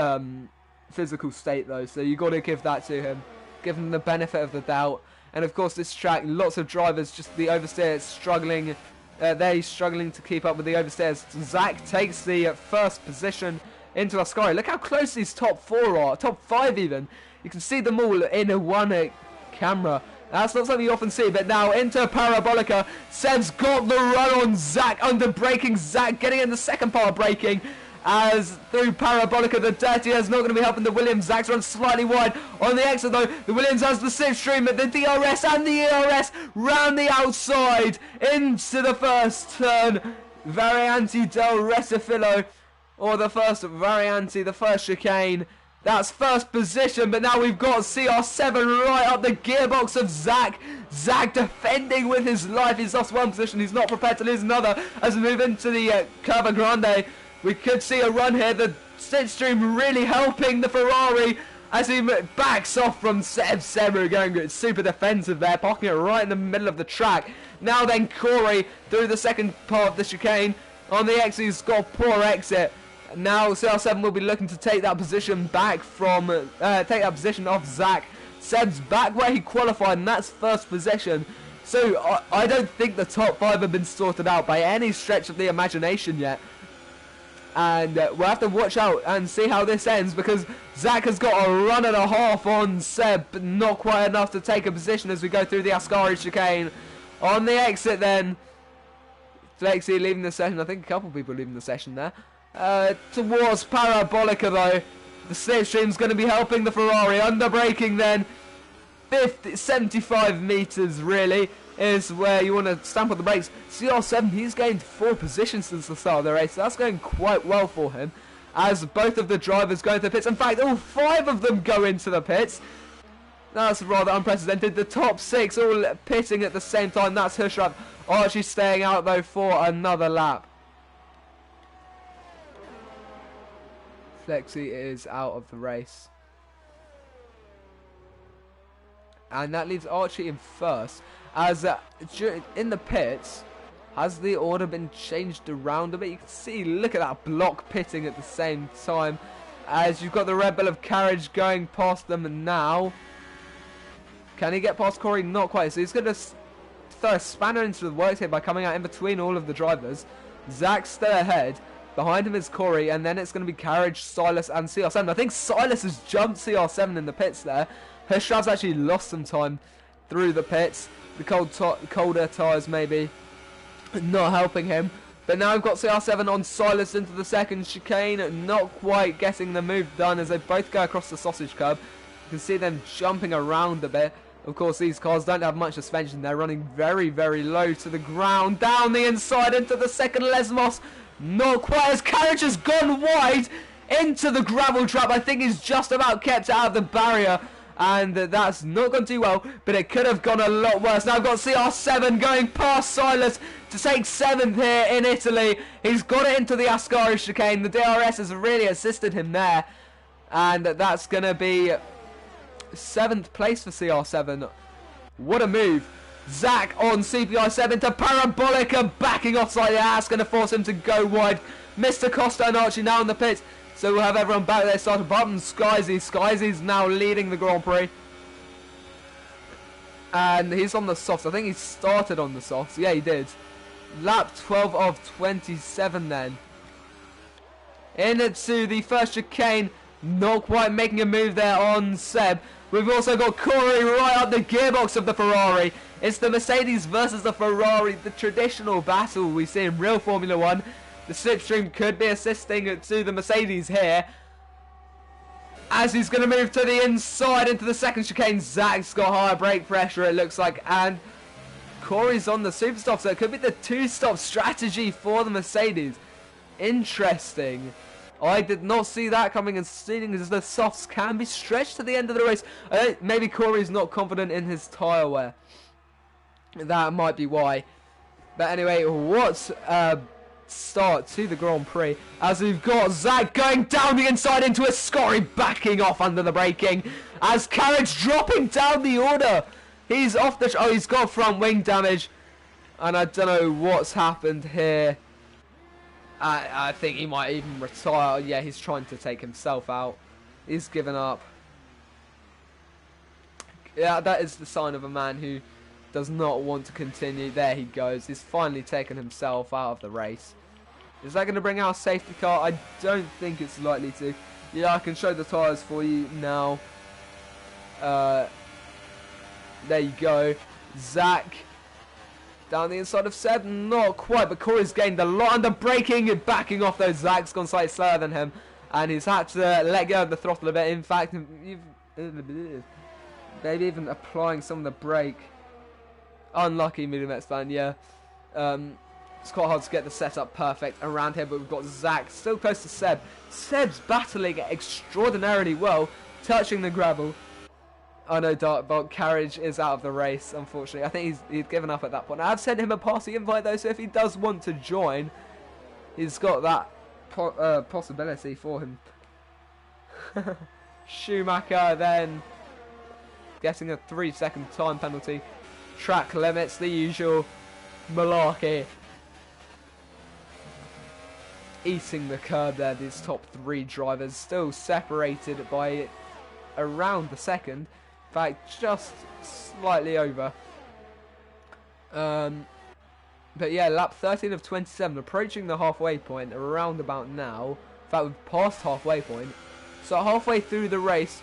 physical state though, so you got to give that to him, give him the benefit of the doubt. And of course, this track, lots of drivers, just the oversteers struggling. They're struggling to keep up with the oversteers. Zach takes the first position into Ascari. Look how close these top 4 are, top 5 even. You can see them all in a one camera. That's not something you often see, but now into Parabolica. Seb's got the run on Zach, under braking Zach, getting in the second part of braking. As through Parabolica, the dirty is not going to be helping the Williams. Zach's run slightly wide on the exit though. The Williams has the slipstream, but the DRS and the ERS round the outside into the first turn. Variante del Resifilo, or the first Variante, the first chicane. That's first position, but now we've got CR7 right up the gearbox of Zach. Zach defending with his life. He's lost one position. He's not prepared to lose another as we move into the Curva Grande. We could see a run here. The slipstream really helping the Ferrari as he backs off from Seb. Seb going super defensive there, parking it right in the middle of the track. Now then Corey through the second part of the chicane. On the exit, he's got a poor exit. Now CR7 will be looking to take that position back from, take that position off Zach. Seb's back where he qualified, and that's first position. So I don't think the top 5 have been sorted out by any stretch of the imagination yet. And we'll have to watch out and see how this ends, because Zach has got a run and a half on Seb, but not quite enough to take a position as we go through the Ascari chicane. On the exit then, Flexi leaving the session. I think a couple of people leaving the session there. Towards Parabolica though, the slipstream's going to be helping the Ferrari. Under braking then, 75 metres really is where you want to stamp on the brakes. CR7, he's gained 4 positions since the start of the race. So that's going quite well for him, as both of the drivers go into the pits. In fact, all 5 of them go into the pits. That's rather unprecedented. The top 6 all pitting at the same time. That's Hushrap. Archie staying out though for another lap. Flexi is out of the race. And that leaves Archie in first. As in the pits, has the order been changed around a bit? You can see, look at that block pitting at the same time. As you've got the Red Bull of Carriage going past them now. Can he get past Corey? Not quite. So he's going to throw a spanner into the works here by coming out in between all of the drivers. Zach's still ahead. Behind him is Corey, and then it's going to be Carriage, Silas, and CR7. I think Silas has jumped CR7 in the pits there. Hirschav's actually lost some time through the pits. The colder tyres maybe not helping him. But now we've got CR7 on Silas into the second chicane. Not quite getting the move done as they both go across the sausage curb. You can see them jumping around a bit. Of course, these cars don't have much suspension. They're running very, very low to the ground. Down the inside into the second Lesmos. Not quite, as Carriage has gone wide into the gravel trap. I think he's just about kept out of the barrier. And that's not gone too well, but it could have gone a lot worse. Now I've got CR7 going past Silas to take 7th here in Italy. He's got it into the Ascari chicane. The DRS has really assisted him there. And that's going to be 7th place for CR7. What a move. Zach on CPI7 to Parabolica, backing off slightly. That's going to force him to go wide. Mr. Costa and Archie now in the pits. So we'll have everyone back there. Started bottom. Skyzy's now leading the Grand Prix. And he's on the softs. I think he started on the softs. Yeah, he did. Lap 12 of 27 then. Into the first chicane. Not quite making a move there on Seb. We've also got Corey right up the gearbox of the Ferrari. It's the Mercedes versus the Ferrari, the traditional battle we see in real Formula 1. The slipstream could be assisting to the Mercedes here. As he's going to move to the inside into the second chicane. Zach's got higher brake pressure, it looks like. And Corey's on the super stop, so it could be the two-stop strategy for the Mercedes. Interesting. I did not see that coming, and seeing as the softs can be stretched to the end of the race. Maybe Corey's not confident in his tyre wear. That might be why. But anyway, what a start to the Grand Prix. As we've got Zach going down the inside into a Scotty, backing off under the braking. As Carriage dropping down the order. He's off the... Oh, he's got front wing damage. And I don't know what's happened here. I think he might even retire. Yeah, he's trying to take himself out. He's given up. Yeah, that is the sign of a man who does not want to continue. There he goes. He's finally taken himself out of the race. Is that going to bring out a safety car? I don't think it's likely to. Yeah, I can show the tyres for you now. There you go. Zach down the inside of Seb, not quite, but Corey's gained a lot under braking and backing off those. Zach's gone slightly slower than him, and he's had to let go of the throttle a bit. In fact, maybe even applying some of the brake. Unlucky Millimetres fan, yeah. It's quite hard to get the setup perfect around here, but we've got Zach still close to Seb. Seb's battling extraordinarily well, touching the gravel. Oh no, Darkbolt Carriage is out of the race, unfortunately. I think he's given up at that point. I've sent him a party invite though, so if he does want to join, he's got that possibility for him. Schumacher then getting a 3-second time penalty. Track limits, the usual malarkey. Eating the curb there, these top 3 drivers still separated by around the second. In fact, just slightly over. But yeah, lap 13 of 27, approaching the halfway point around about now. In fact, we've passed halfway point. So halfway through the race,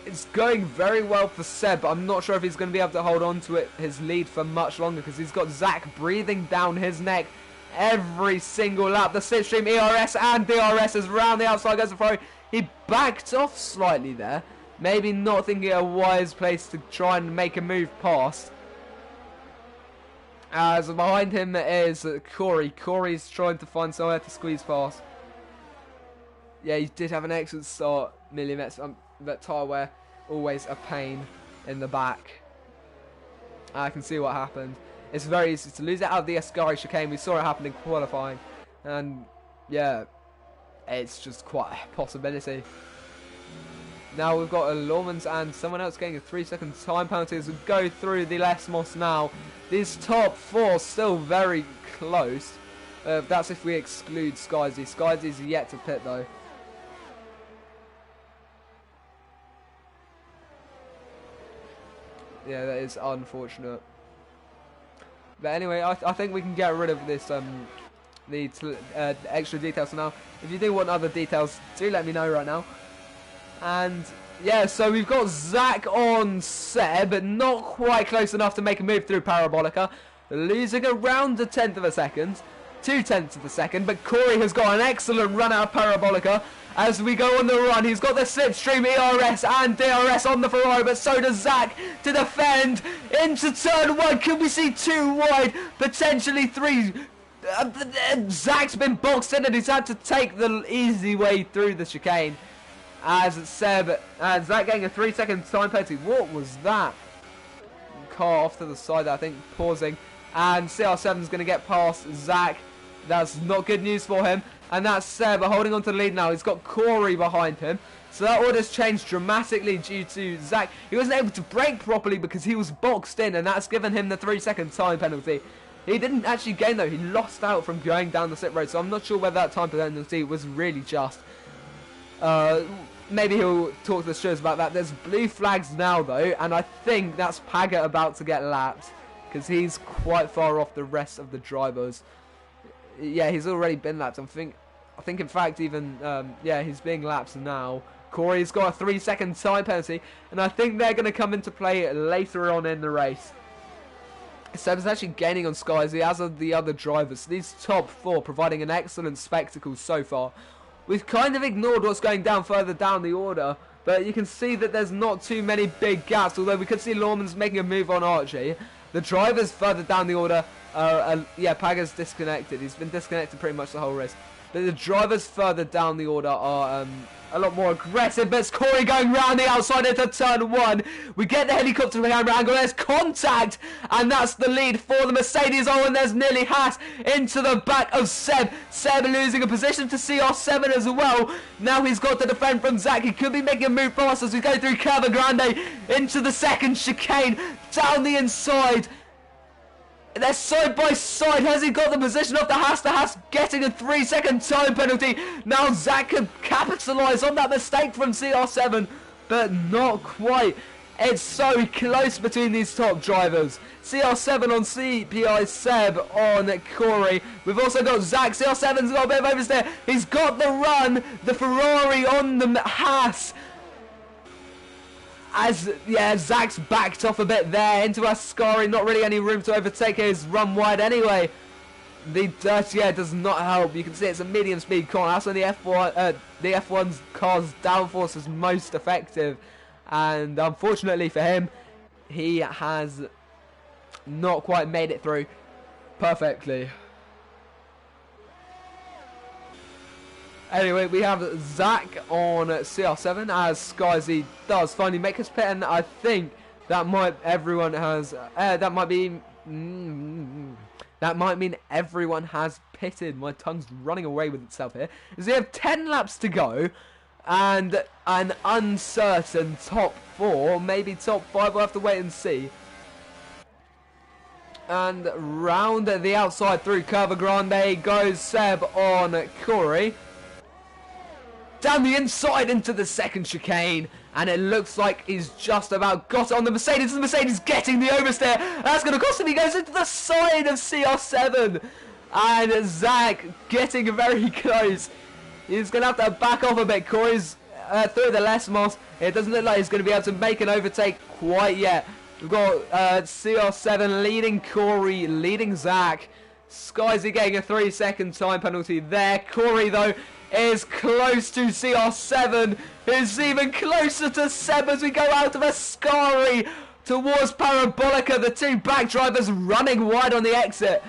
it's going very well for Seb, but I'm not sure if he's going to be able to hold on to his lead for much longer, because he's got Zach breathing down his neck every single lap. The slipstream ERS and DRS is round the outside, goes the Ferrari. He backed off slightly there. Maybe not thinking a wise place to try and make a move past. As behind him is Corey. Corey's trying to find somewhere to squeeze past. Yeah, he did have an excellent start. Millimetres, that tyre wear, always a pain in the back. I can see what happened. It's very easy to lose it out of the Ascari chicane. We saw it happen in qualifying. And yeah, it's just quite a possibility. Now we've got a Lawmans and someone else getting a 3-second time penalty as we go through the Les Moss now. These top 4 still very close. That's if we exclude Skyzy. Skyzy's yet to pit though. Yeah, that is unfortunate. But anyway, I think we can get rid of this the extra details now. If you do want other details, do let me know right now. And yeah, so we've got Zach on Seb, but not quite close enough to make a move through Parabolica. Losing around a 1/10 of a second, 2/10 of a second, but Corey has got an excellent run out of Parabolica. As we go on the run, he's got the slipstream ERS and DRS on the Ferrari, but so does Zach to defend into turn 1. Can we see 2 wide, potentially 3? Zach's been boxed in and he's had to take the easy way through the chicane. As Seb and Zach getting a 3-second time penalty. What was that? Car off to the side, I think, pausing. And CR7's going to get past Zach. That's not good news for him. And that's Seb holding on to the lead now. He's got Corey behind him. So that order's changed dramatically due to Zach. He wasn't able to brake properly because he was boxed in, and that's given him the 3-second time penalty. He didn't actually gain though. He lost out from going down the slip road. So I'm not sure whether that time penalty was really just. Maybe he'll talk to the stewards about that. There's blue flags now though, and I think that's Paga about to get lapped because he's quite far off the rest of the drivers. Yeah, he's already been lapped. I think in fact even yeah, he's being lapped now. Corey's got a 3-second time penalty, and I think they're going to come into play later on in the race. Seb's actually gaining on Skies, as are the other drivers. These top 4 providing an excellent spectacle so far. We've kind of ignored what's going down further down the order, but you can see that there's not too many big gaps, although we could see Lawman's making a move on Archie. The drivers further down the order, yeah, Paga's disconnected. He's been disconnected pretty much the whole race. But the drivers further down the order are a lot more aggressive. But it's Corey going round the outside into turn 1. We get the helicopter camera angle. There's contact. And that's the lead for the Mercedes. Oh, and there's nearly Haas into the back of Seb. Seb losing a position to CR7 as well. Now he's got to defend from Zach. He could be making a move fast as we go through Curva Grande into the second chicane. Down the inside. They're side by side. Has he got the position of the Haas? The Haas getting a 3-second time penalty. Now Zach can capitalise on that mistake from CR7, but not quite. It's so close between these top drivers. CR7 on CPI, Seb on Corey. We've also got Zach. CR7's got a bit of oversteer. He's got the run. The Ferrari on the Haas. As, yeah, Zach's backed off a bit there into Ascari. Not really any room to overtake. His run wide anyway. The dirty air does not help. You can see it's a medium speed corner. That's when the F1's car's downforce is most effective. And unfortunately for him, he has not quite made it through perfectly. Anyway, we have Zach on CR7 as Skyzy does finally make his pit, and I think that might mean everyone has pitted. My tongue's running away with itself here. As we have 10 laps to go, and an uncertain top 4, maybe top 5. We'll have to wait and see. And round the outside through Curva Grande goes Seb on Corey. Down the inside into the second chicane, and it looks like he's just about got it on the Mercedes. The Mercedes getting the oversteer. That's going to cost him. He goes into the side of CR7, and Zach getting very close. He's going to have to back off a bit. Corey's through the Lesmos. It doesn't look like he's going to be able to make an overtake quite yet. We've got CR7 leading Corey, leading Zach. Skyzy getting a 3-second time penalty there. Corey, though, is close to CR7, who's even closer to Seb as we go out of Ascari towards Parabolica. The two back drivers running wide on the exit.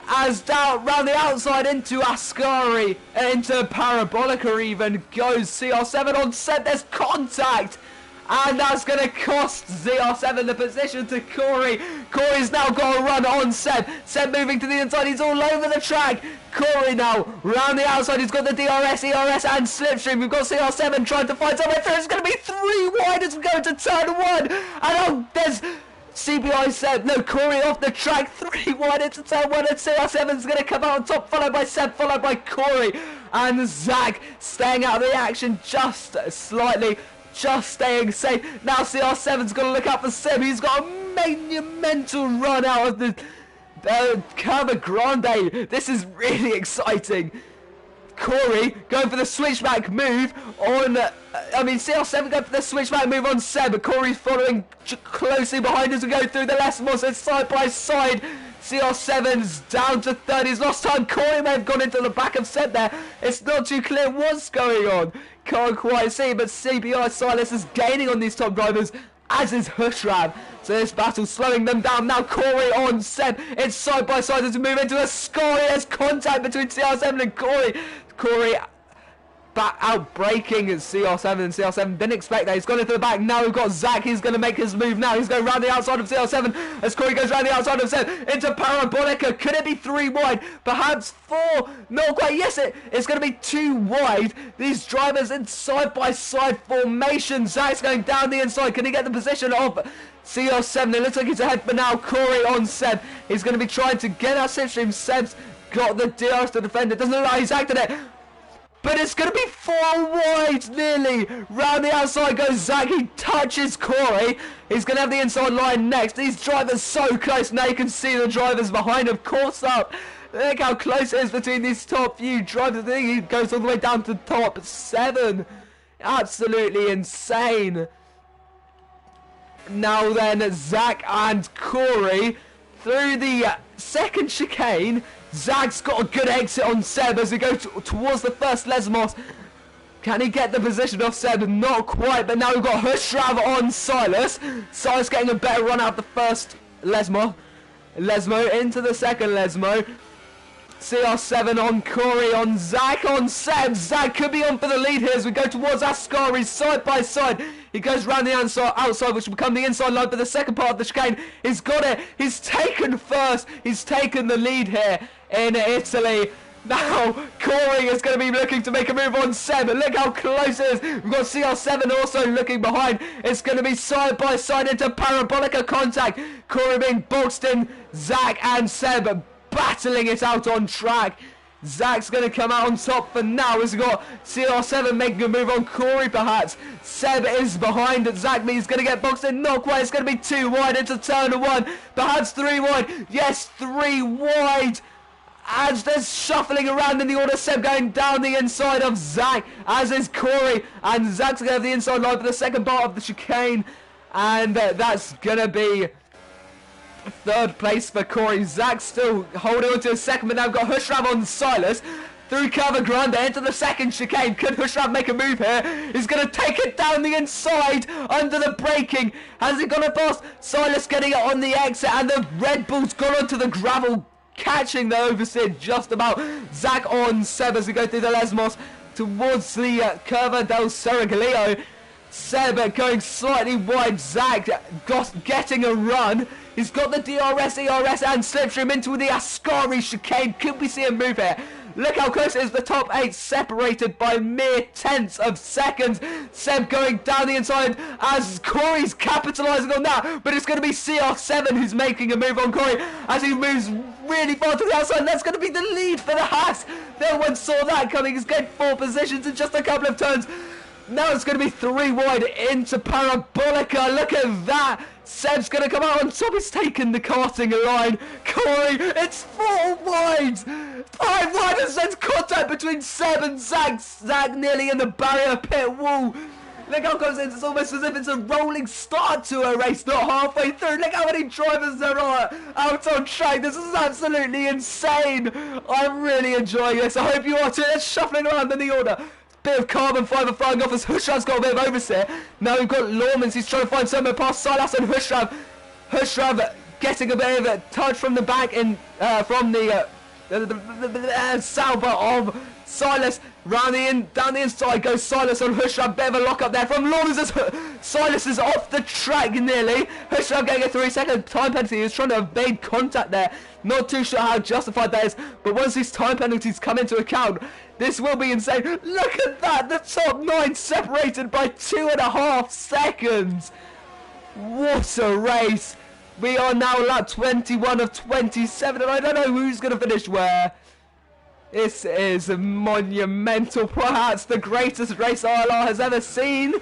As down round the outside into Ascari, into Parabolica even goes CR7 on Seb. There's contact. And that's going to cost ZR7 the position to Corey. Corey's now got a run on Seb. Seb moving to the inside. He's all over the track. Corey now round the outside. He's got the DRS, ERS and slipstream. We've got CR7 trying to find somewhere through. It's going to be 3 wide as we go into turn 1. And oh, there's CPI Seb. No, Corey off the track. 3 wide into turn 1. And CR7's going to come out on top, followed by Seb, followed by Corey. And Zach staying out of the action just slightly. Just staying safe. Now CR7's got to look out for Seb. He's got a monumental run out of the Curva Grande. This is really exciting. Corey going for the switchback move on... CR7 going for the switchback move on Seb. But Corey's following closely behind as we go through the Lesmos. It's side by side. CR7's down to third. He's lost time. Corey may have gone into the back of Seb there. It's not too clear what's going on. Can't quite see, but CPI Silas is gaining on these top drivers, as is Hushram. So this battle slowing them down. Now Corey on Seb. It's side by side as we move into a score. There's contact between CR7 and Corey. Corey out braking CR7, and CR7 didn't expect that. He's gone into the back. Now we've got Zach. He's going to make his move now. He's going around the outside of CR7 as Corey goes around the outside of Seb into Parabolica. Could it be 3 wide? Perhaps 4? Not quite. Yes, it's going to be 2 wide. These drivers in side-by-side formation. Zach's going down the inside. Can he get the position of CR7? It looks like he's ahead for now. Corey on Seb. He's going to be trying to get that slipstream. Seb's got the DRS to defend it. Doesn't look like he's acted it. But it's going to be 4 wide, nearly. Round the outside goes Zach. He touches Corey. He's going to have the inside line next. These drivers so close. Now you can see the drivers behind him. Caught up. Look how close it is between these top few drivers. I think he goes all the way down to top 7. Absolutely insane. Now then, Zach and Corey through the second chicane. Zach's got a good exit on Seb as he goes towards the first Lesmos. Can he get the position of Seb? Not quite, but now we've got Hushrav on Silas. Silas getting a better run out of the first Lesmo. Lesmo into the second Lesmo. CR7 on Corey, on Zach, on Seb. Zach could be on for the lead here as we go towards Ascari side by side. He goes round the outside, which will become the inside line for the second part of the chicane. He's got it. He's taken first. He's taken the lead here in Italy. Now, Corey is going to be looking to make a move on Seb. Look how close it is. We've got CR7 also looking behind. It's going to be side by side into Parabolica contact. Corey being boxed in. Zach and Seb battling it out on track. Zach's going to come out on top for now as we've got CR7 making a move on Corey perhaps. Seb is behind Zach, but he's going to get boxed in. Not quite. It's going to be 2 wide into turn 1. Perhaps 3 wide. Yes, 3 wide. As there's shuffling around in the order, Seb going down the inside of Zach, as is Corey, and Zach's going to have the inside line for the second part of the chicane, and that's going to be 3rd place for Corey. Zach still holding on to a second, but now we've got Hushrav on Silas, through Curva Grande into the second chicane. Could Hushrav make a move here? He's going to take it down the inside under the braking. Has it gone past? Silas getting it on the exit, and the Red Bull's gone onto the gravel, catching the oversteer just about. Zach on Seb as we go through the Lesmos towards the Curva del Seraglio. Seb going slightly wide. Zach getting a run. He's got the DRS, ERS and slipstream into the Ascari chicane. Could we see a move here? Look how close it is. The top 8 separated by mere tenths of seconds. Seb going down the inside as Corey's capitalising on that. But it's going to be CR7 who's making a move on Corey as he moves really far to the outside. And that's going to be the lead for the Haas. No one saw that coming. He's getting 4 positions in just a couple of turns. Now it's going to be 3 wide into Parabolica. Look at that. Seb's going to come out on top. He's taken the karting line. Corey, it's 4 wide. 5 wide, and there's contact between Seb and Zach. Zach nearly in the barrier pit wall. Look how close it is. It's almost as if it's a rolling start to a race, not halfway through. Look how many drivers there are out on track. This is absolutely insane. I'm really enjoying this. I hope you are too. Let's shuffling around in the order. Bit of carbon fibre flying off as Hushrav's got a bit of oversteer. Now we've got Lawmans. He's trying to find somewhere past Silas and Hushrav. Hushrav getting a bit of a touch from the back in from the Sauber of Silas. Down the inside goes Silas on Hushrav. Bit of a lock up there from Lawmans as Silas is off the track nearly. Hushrav getting a 3-second time penalty. He was trying to evade contact there. Not too sure how justified that is, but once these time penalties come into account, this will be insane. Look at that! The top 9 separated by 2.5 seconds. What a race! We are now lap 21 of 27, and I don't know who's going to finish where. This is monumental, perhaps the greatest race ILR has ever seen.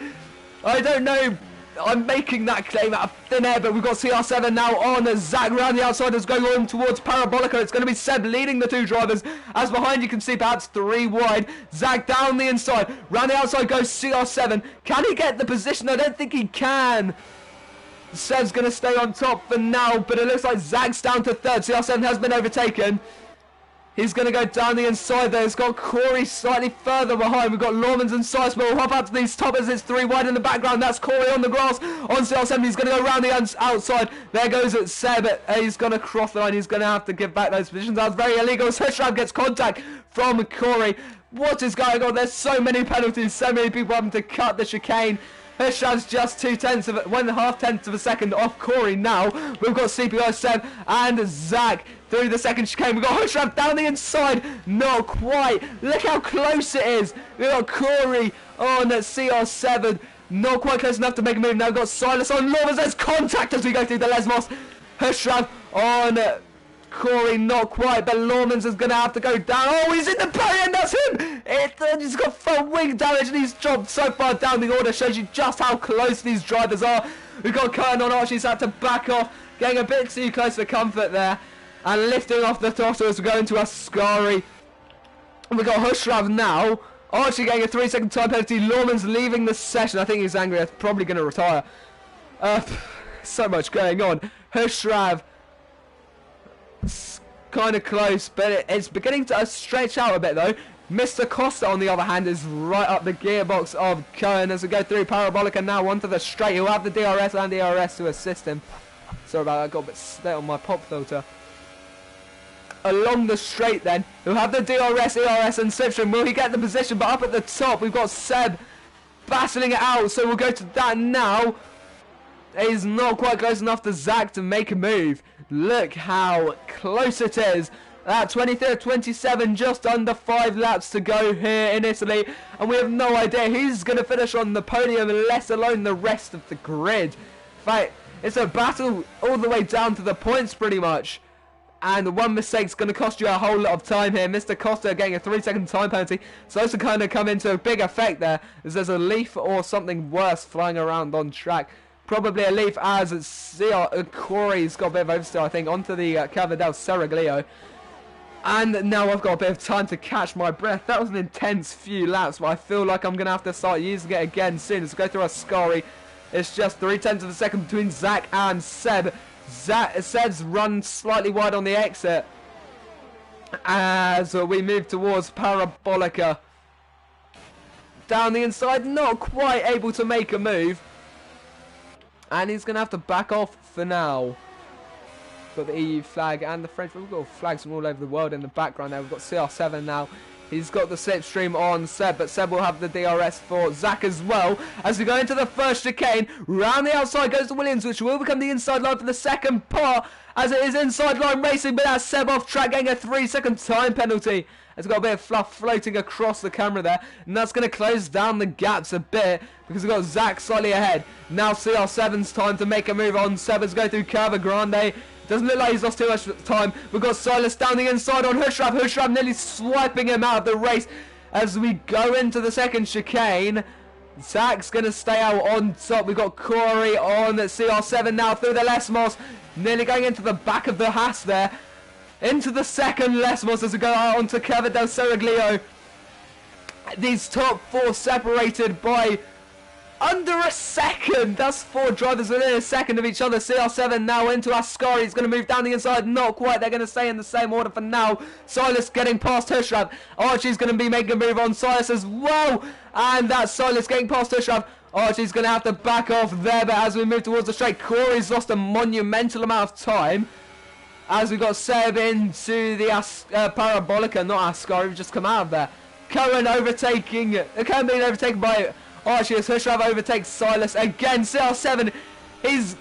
I don't know. I'm making that claim out of thin air, but we've got CR7 now on. Zach around the outside is going on towards Parabolica. It's going to be Seb leading the 2 drivers. As behind you can see perhaps 3 wide. Zach down the inside. Round the outside goes CR7. Can he get the position? I don't think he can. Seb's going to stay on top for now, but it looks like Zach's down to 3rd. CR7 has been overtaken. He's going to go down the inside there. He's got Corey slightly further behind. We've got Lawmans and Silas. We'll hop out to these toppers. It's 3 wide in the background. That's Corey on the grass. On CR7, he's going to go around the outside. There goes Seb. He's going to cross the line. He's going to have to give back those positions. That was very illegal. Hushrav gets contact from Corey. What is going on? There's so many penalties, so many people having to cut the chicane. Hirschrav's just 1.5 tenths of a second off Corey now. We've got CPI Seb and Zach through the second chicane. We've got Hirschrav down the inside. Not quite. Look how close it is. We've got Corey on CR7. Not quite close enough to make a move. Now we've got Silas on Lawrence. There's contact as we go through the Lesmos. Hirschrav on Corey, not quite, but Lawrence is going to have to go down. Oh, he's in the parry, and that's him! He's got front wing damage, and he's dropped so far down the order. Shows you just how close these drivers are. We've got Curtin on Archie, he's had to back off, getting a bit too close for comfort there, and lifting off the throttle as we go into Ascari. We've got Hirschrav now. Archie getting a 3-second time penalty. Lawrence leaving the session. I think he's angry. He's probably going to retire. So much going on. Hirschrav kind of close, but it's beginning to stretch out a bit though. Mr. Costa, on the other hand, is right up the gearbox of Cohen as we go through Parabolica now onto the straight. He'll have the DRS and the ERS to assist him. Sorry about that, I got a bit slit on my pop filter. Along the straight then, he'll have the DRS, ERS and slipstream. Will he get the position? But up at the top, we've got Seb battling it out, so we'll go to that now. He's not quite close enough to Zach to make a move. Look how close it is. 23rd, 27, just under 5 laps to go here in Italy. And we have no idea who's going to finish on the podium, let alone the rest of the grid. In fact, it's a battle all the way down to the points pretty much. And one mistake's going to cost you a whole lot of time here. Mr. Costa getting a 3-second time penalty. So those will kind of come into a big effect there, as there's a leaf or something worse flying around on track. Probably a leaf, as Corey's got a bit of oversteer, I think, onto the Cava del Seraglio. And now I've got a bit of time to catch my breath. That was an intense few laps, but I feel like I'm going to have to start using it again soon. As we go through Ascari, it's just 0.3 of a second between Zach and Seb. Seb's run slightly wide on the exit as we move towards Parabolica. Down the inside, not quite able to make a move. And he's going to have to back off for now. Got the EU flag and the French. We've got flags from all over the world in the background there. We've got CR7 now. He's got the slipstream on Seb, but Seb will have the DRS for Zach as well. As we go into the first chicane, round the outside goes to Williams, which will become the inside line for the second part, as it is inside line racing, but that's Seb off track, getting a 3-second time penalty. It's got a bit of fluff floating across the camera there, and that's going to close down the gaps a bit, because we've got Zach slightly ahead. Now CR7's time to make a move on Seb as we go through Curva Grande. Doesn't look like he's lost too much time. We've got Silas down the inside on Hirschrav. Hirschrav nearly swiping him out of the race as we go into the second chicane. Zach's going to stay out on top. We've got Corey on CR7 now through the Lesmos. Nearly going into the back of the Haas there. Into the second Lesmos as we go out onto Cava del Seraglio. These top four separated by under a second. That's 4 drivers within a second of each other. CR7 now into Ascari. He's going to move down the inside. Not quite. They're going to stay in the same order for now. Silas getting past Hirschrav. Archie's going to be making a move on Silas as well. And that's Silas getting past Hirschrav. Archie's going to have to back off there. But as we move towards the straight, Corey's lost a monumental amount of time. As we got Seb into the Parabolica, not Ascari. We've just come out of there. Cohen overtaking. Cohen being overtaken by Archie as Hirschrav overtakes Silas again. CR7 is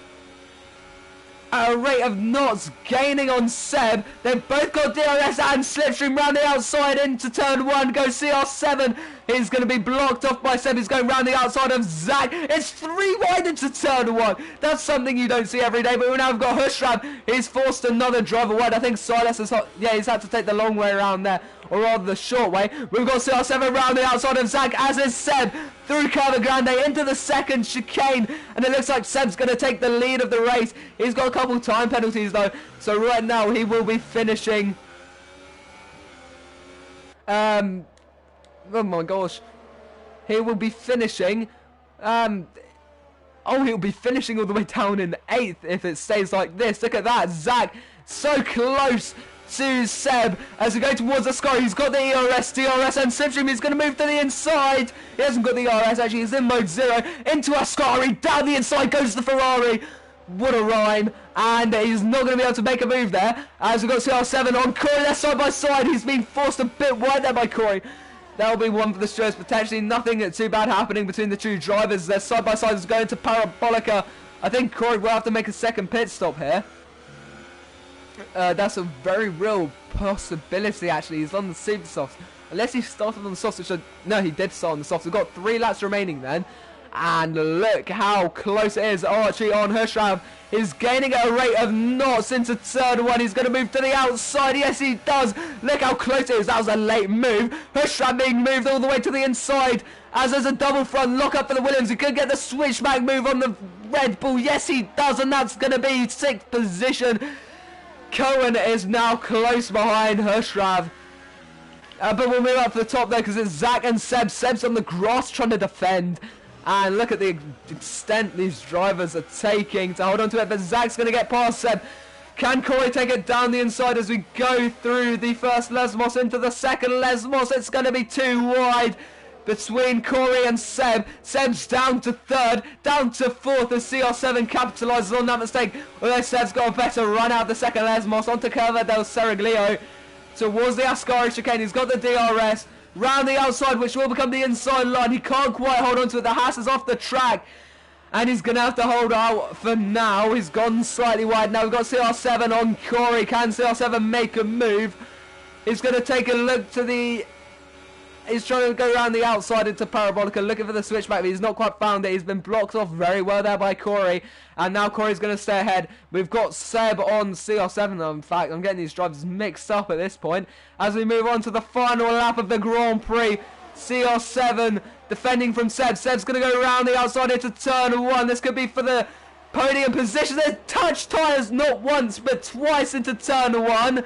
at a rate of knots gaining on Seb. They've both got DRS and slipstream round the outside into turn 1. Goes CR7. He's going to be blocked off by Seb. He's going round the outside of Zach. It's 3 wide into turn 1. That's something you don't see every day. But we now have got Hirschrav. He's forced another driver wide. I think Silas has, he's had to take the long way around there, or rather the short way. We've got CR7 round the outside of Zach, as is Seb through Cava Grande into the second chicane, and it looks like Seb's going to take the lead of the race. He's got a couple time penalties though, so right now he will be finishing oh my gosh, he will be finishing he'll be finishing all the way down in 8th if it stays like this. Look at that, Zach so close to Seb as we go towards the sky. He's got the ERS, DRS and slipstream. He's going to move to the inside. He hasn't got the ERS actually. He's in mode 0. Into Ascari. Down the inside goes the Ferrari. What a rhyme. And he's not going to be able to make a move there as we've got CR7 on Corey. They're side by side. He's been forced a bit wide there by Corey. That'll be one for the stewards. Potentially nothing too bad happening between the two drivers. Their side-by-sides going to Parabolica. I think Corey will have to make a second pit stop here. That's a very real possibility, actually. He's on the super softs. Unless he started on the softs, which no, he did start on the softs. We've got 3 laps remaining then. And look how close it is. Archie on Hirschraub is gaining at a rate of knots into turn 1. He's going to move to the outside. Yes, he does. Look how close it is. That was a late move. Hirschraub being moved all the way to the inside. As there's a double front lock up for the Williams. He could get the switchback move on the Red Bull. Yes, he does. And that's going to be 6th position. Cohen is now close behind Hirschraub. But we'll move up to the top there because it's Zach and Seb. Seb's on the grass trying to defend. And look at the extent these drivers are taking to hold on to it. But Zach's going to get past Seb. Can Corey take it down the inside as we go through the first Lesmos into the second Lesmos? It's going to be too wide between Corey and Seb. Seb's down to 3rd, down to 4th as CR7 capitalises on that mistake. Although Seb's got a better run out the second Lesmos onto Curva del Seraglio towards the Ascari chicane. He's got the DRS. Round the outside, which will become the inside line. He can't quite hold on to it. The Haas is off the track. And he's going to have to hold out for now. He's gone slightly wide. Now we've got CR7 on Corey. Can CR7 make a move? He's going to take a look to the... He's trying to go around the outside into Parabolica, looking for the switchback, but he's not quite found it. He's been blocked off very well there by Corey. And now Corey's going to stay ahead. We've got Seb on CR7, though. In fact, I'm getting these drivers mixed up at this point. As we move on to the final lap of the Grand Prix, CR7 defending from Seb. Seb's going to go around the outside into turn 1. This could be for the podium position. They touch tyres not once, but twice into turn 1.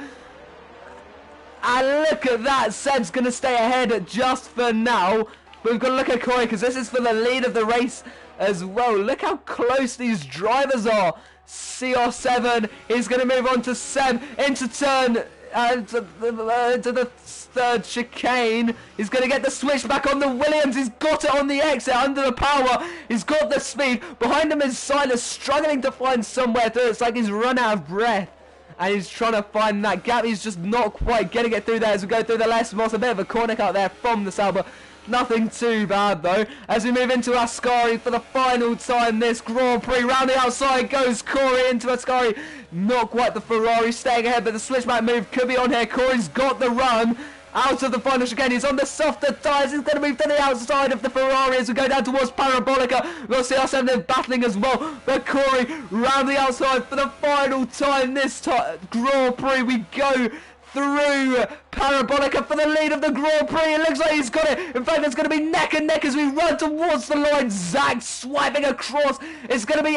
And look at that, Seb's going to stay ahead just for now. But we've got to look at Corey because this is for the lead of the race as well. Look how close these drivers are. CR7 is going to move on to Seb into turn, into the 3rd chicane. He's going to get the switch back on the Williams. He's got it on the exit under the power. He's got the speed. Behind him is Silas struggling to find somewhere through. It's like he's run out of breath. And he's trying to find that gap. He's just not quite getting it through there as we go through the Lesmos. A bit of a corner cut there from the Sauber. Nothing too bad though. As we move into Ascari for the final time this Grand Prix. Round the outside goes Corey into Ascari. Not quite the Ferrari staying ahead, but the switchback move could be on here. Corey's got the run. Out of the final chicane, he's on the softer tyres. He's going to move to the outside of the Ferrari as we go down towards Parabolica. We'll see ourselves battling as well. But Corey round the outside for the final time this Grand Prix. We go through Parabolica for the lead of the Grand Prix. It looks like he's got it. In fact, it's going to be neck and neck as we run towards the line. Zach swiping across. It's going to be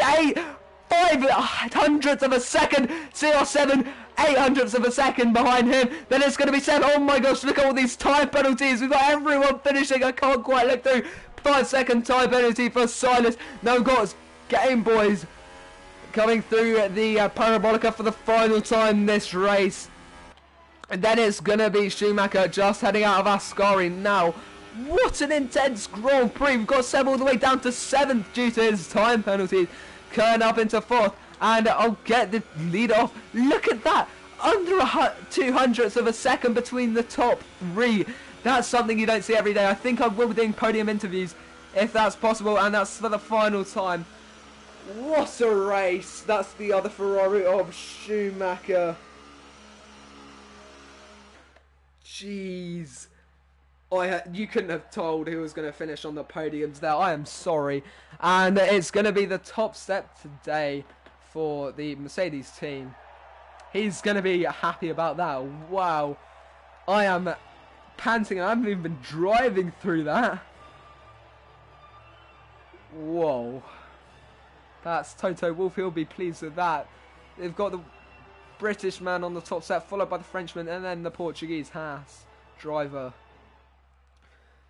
500th of a second. CR7 800ths of a second behind him. Then it's going to be Seb. Oh my gosh, look at all these time penalties. We've got everyone finishing. I can't quite look through. 5-second time penalty for Silas. Now we've got Game Boys coming through the Parabolica for the final time this race. And then it's going to be Schumacher just heading out of Ascari now. What an intense Grand Prix. We've got Seb all the way down to 7th due to his time penalties. Kern up into 4th. And I'll get the lead off. Look at that. Under 200ths of a second between the top 3. That's something you don't see every day. I think I will be doing podium interviews if that's possible. And that's for the final time. What a race. That's the other Ferrari of Schumacher. Jeez. You couldn't have told who was going to finish on the podiums there. I am sorry. And it's going to be the top step today for the Mercedes team. He's going to be happy about that. Wow. I am panting. I haven't even been driving through that. Whoa. That's Toto Wolff. He'll be pleased with that. They've got the British man on the top step, followed by the Frenchman, and then the Portuguese Haas driver.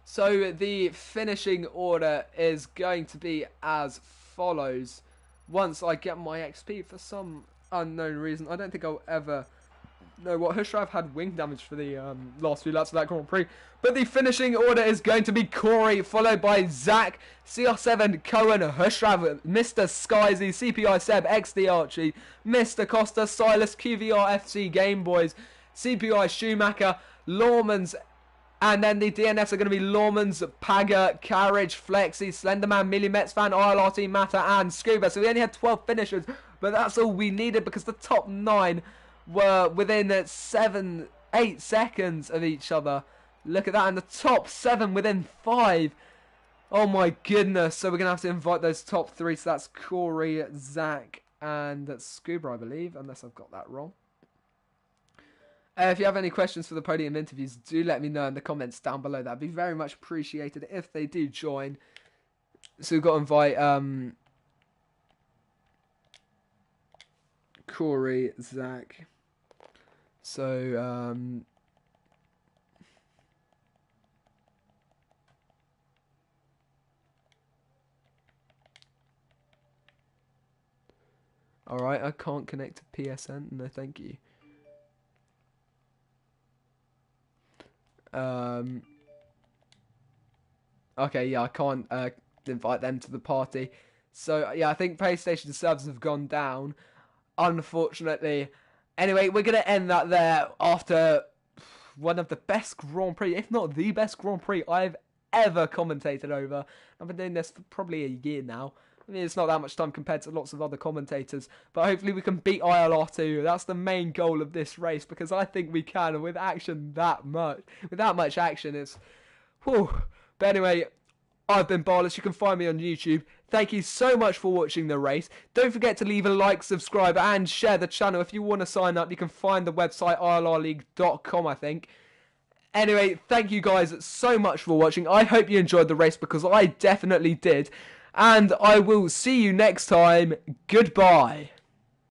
So the finishing order is going to be as follows. Once I get my XP for some unknown reason, I don't think I'll ever know what. Hirschraub had wing damage for the last few laps of that Grand Prix. But the finishing order is going to be Corey, followed by Zach, CR7, Cohen, Hirschraub, Mr. Skyzy, CPI Seb, XD Archie, Mr. Costa, Silas, QVR FC Game Boys, CPI Schumacher, Lawman's And then the DNFs are going to be Lawmans, Pagger, Carriage, Flexi, Slenderman, Millie Metsfan, ILRT, Matter, and Scuba. So we only had 12 finishers, but that's all we needed because the top 9 were within 8 seconds of each other. Look at that, and the top 7 within 5. Oh my goodness. So we're going to have to invite those top 3. So that's Corey, Zach, and Scuba, I believe, unless I've got that wrong. If you have any questions for the podium interviews, do let me know in the comments down below. That'd be very much appreciated if they do join. So we've got to invite Corey, Zach. So alright, I can't connect to PSN. No, thank you. Okay, yeah, I can't invite them to the party. So, yeah, I think PlayStation servers have gone down, unfortunately. Anyway, we're going to end that there after one of the best Grand Prix, if not the best Grand Prix I've ever commentated over. I've been doing this for probably a year now. I mean, it's not that much time compared to lots of other commentators, but hopefully we can beat ILR2. That's the main goal of this race, because I think we can, and with action that much action, it's whew. But anyway, I've been Barless. You can find me on YouTube. Thank you so much for watching the race. Don't forget to leave a like, subscribe, and share the channel. If you want to sign up, you can find the website ilrleague.com, I think. Anyway, thank you guys so much for watching. I hope you enjoyed the race, because I definitely did. And I will see you next time. Goodbye.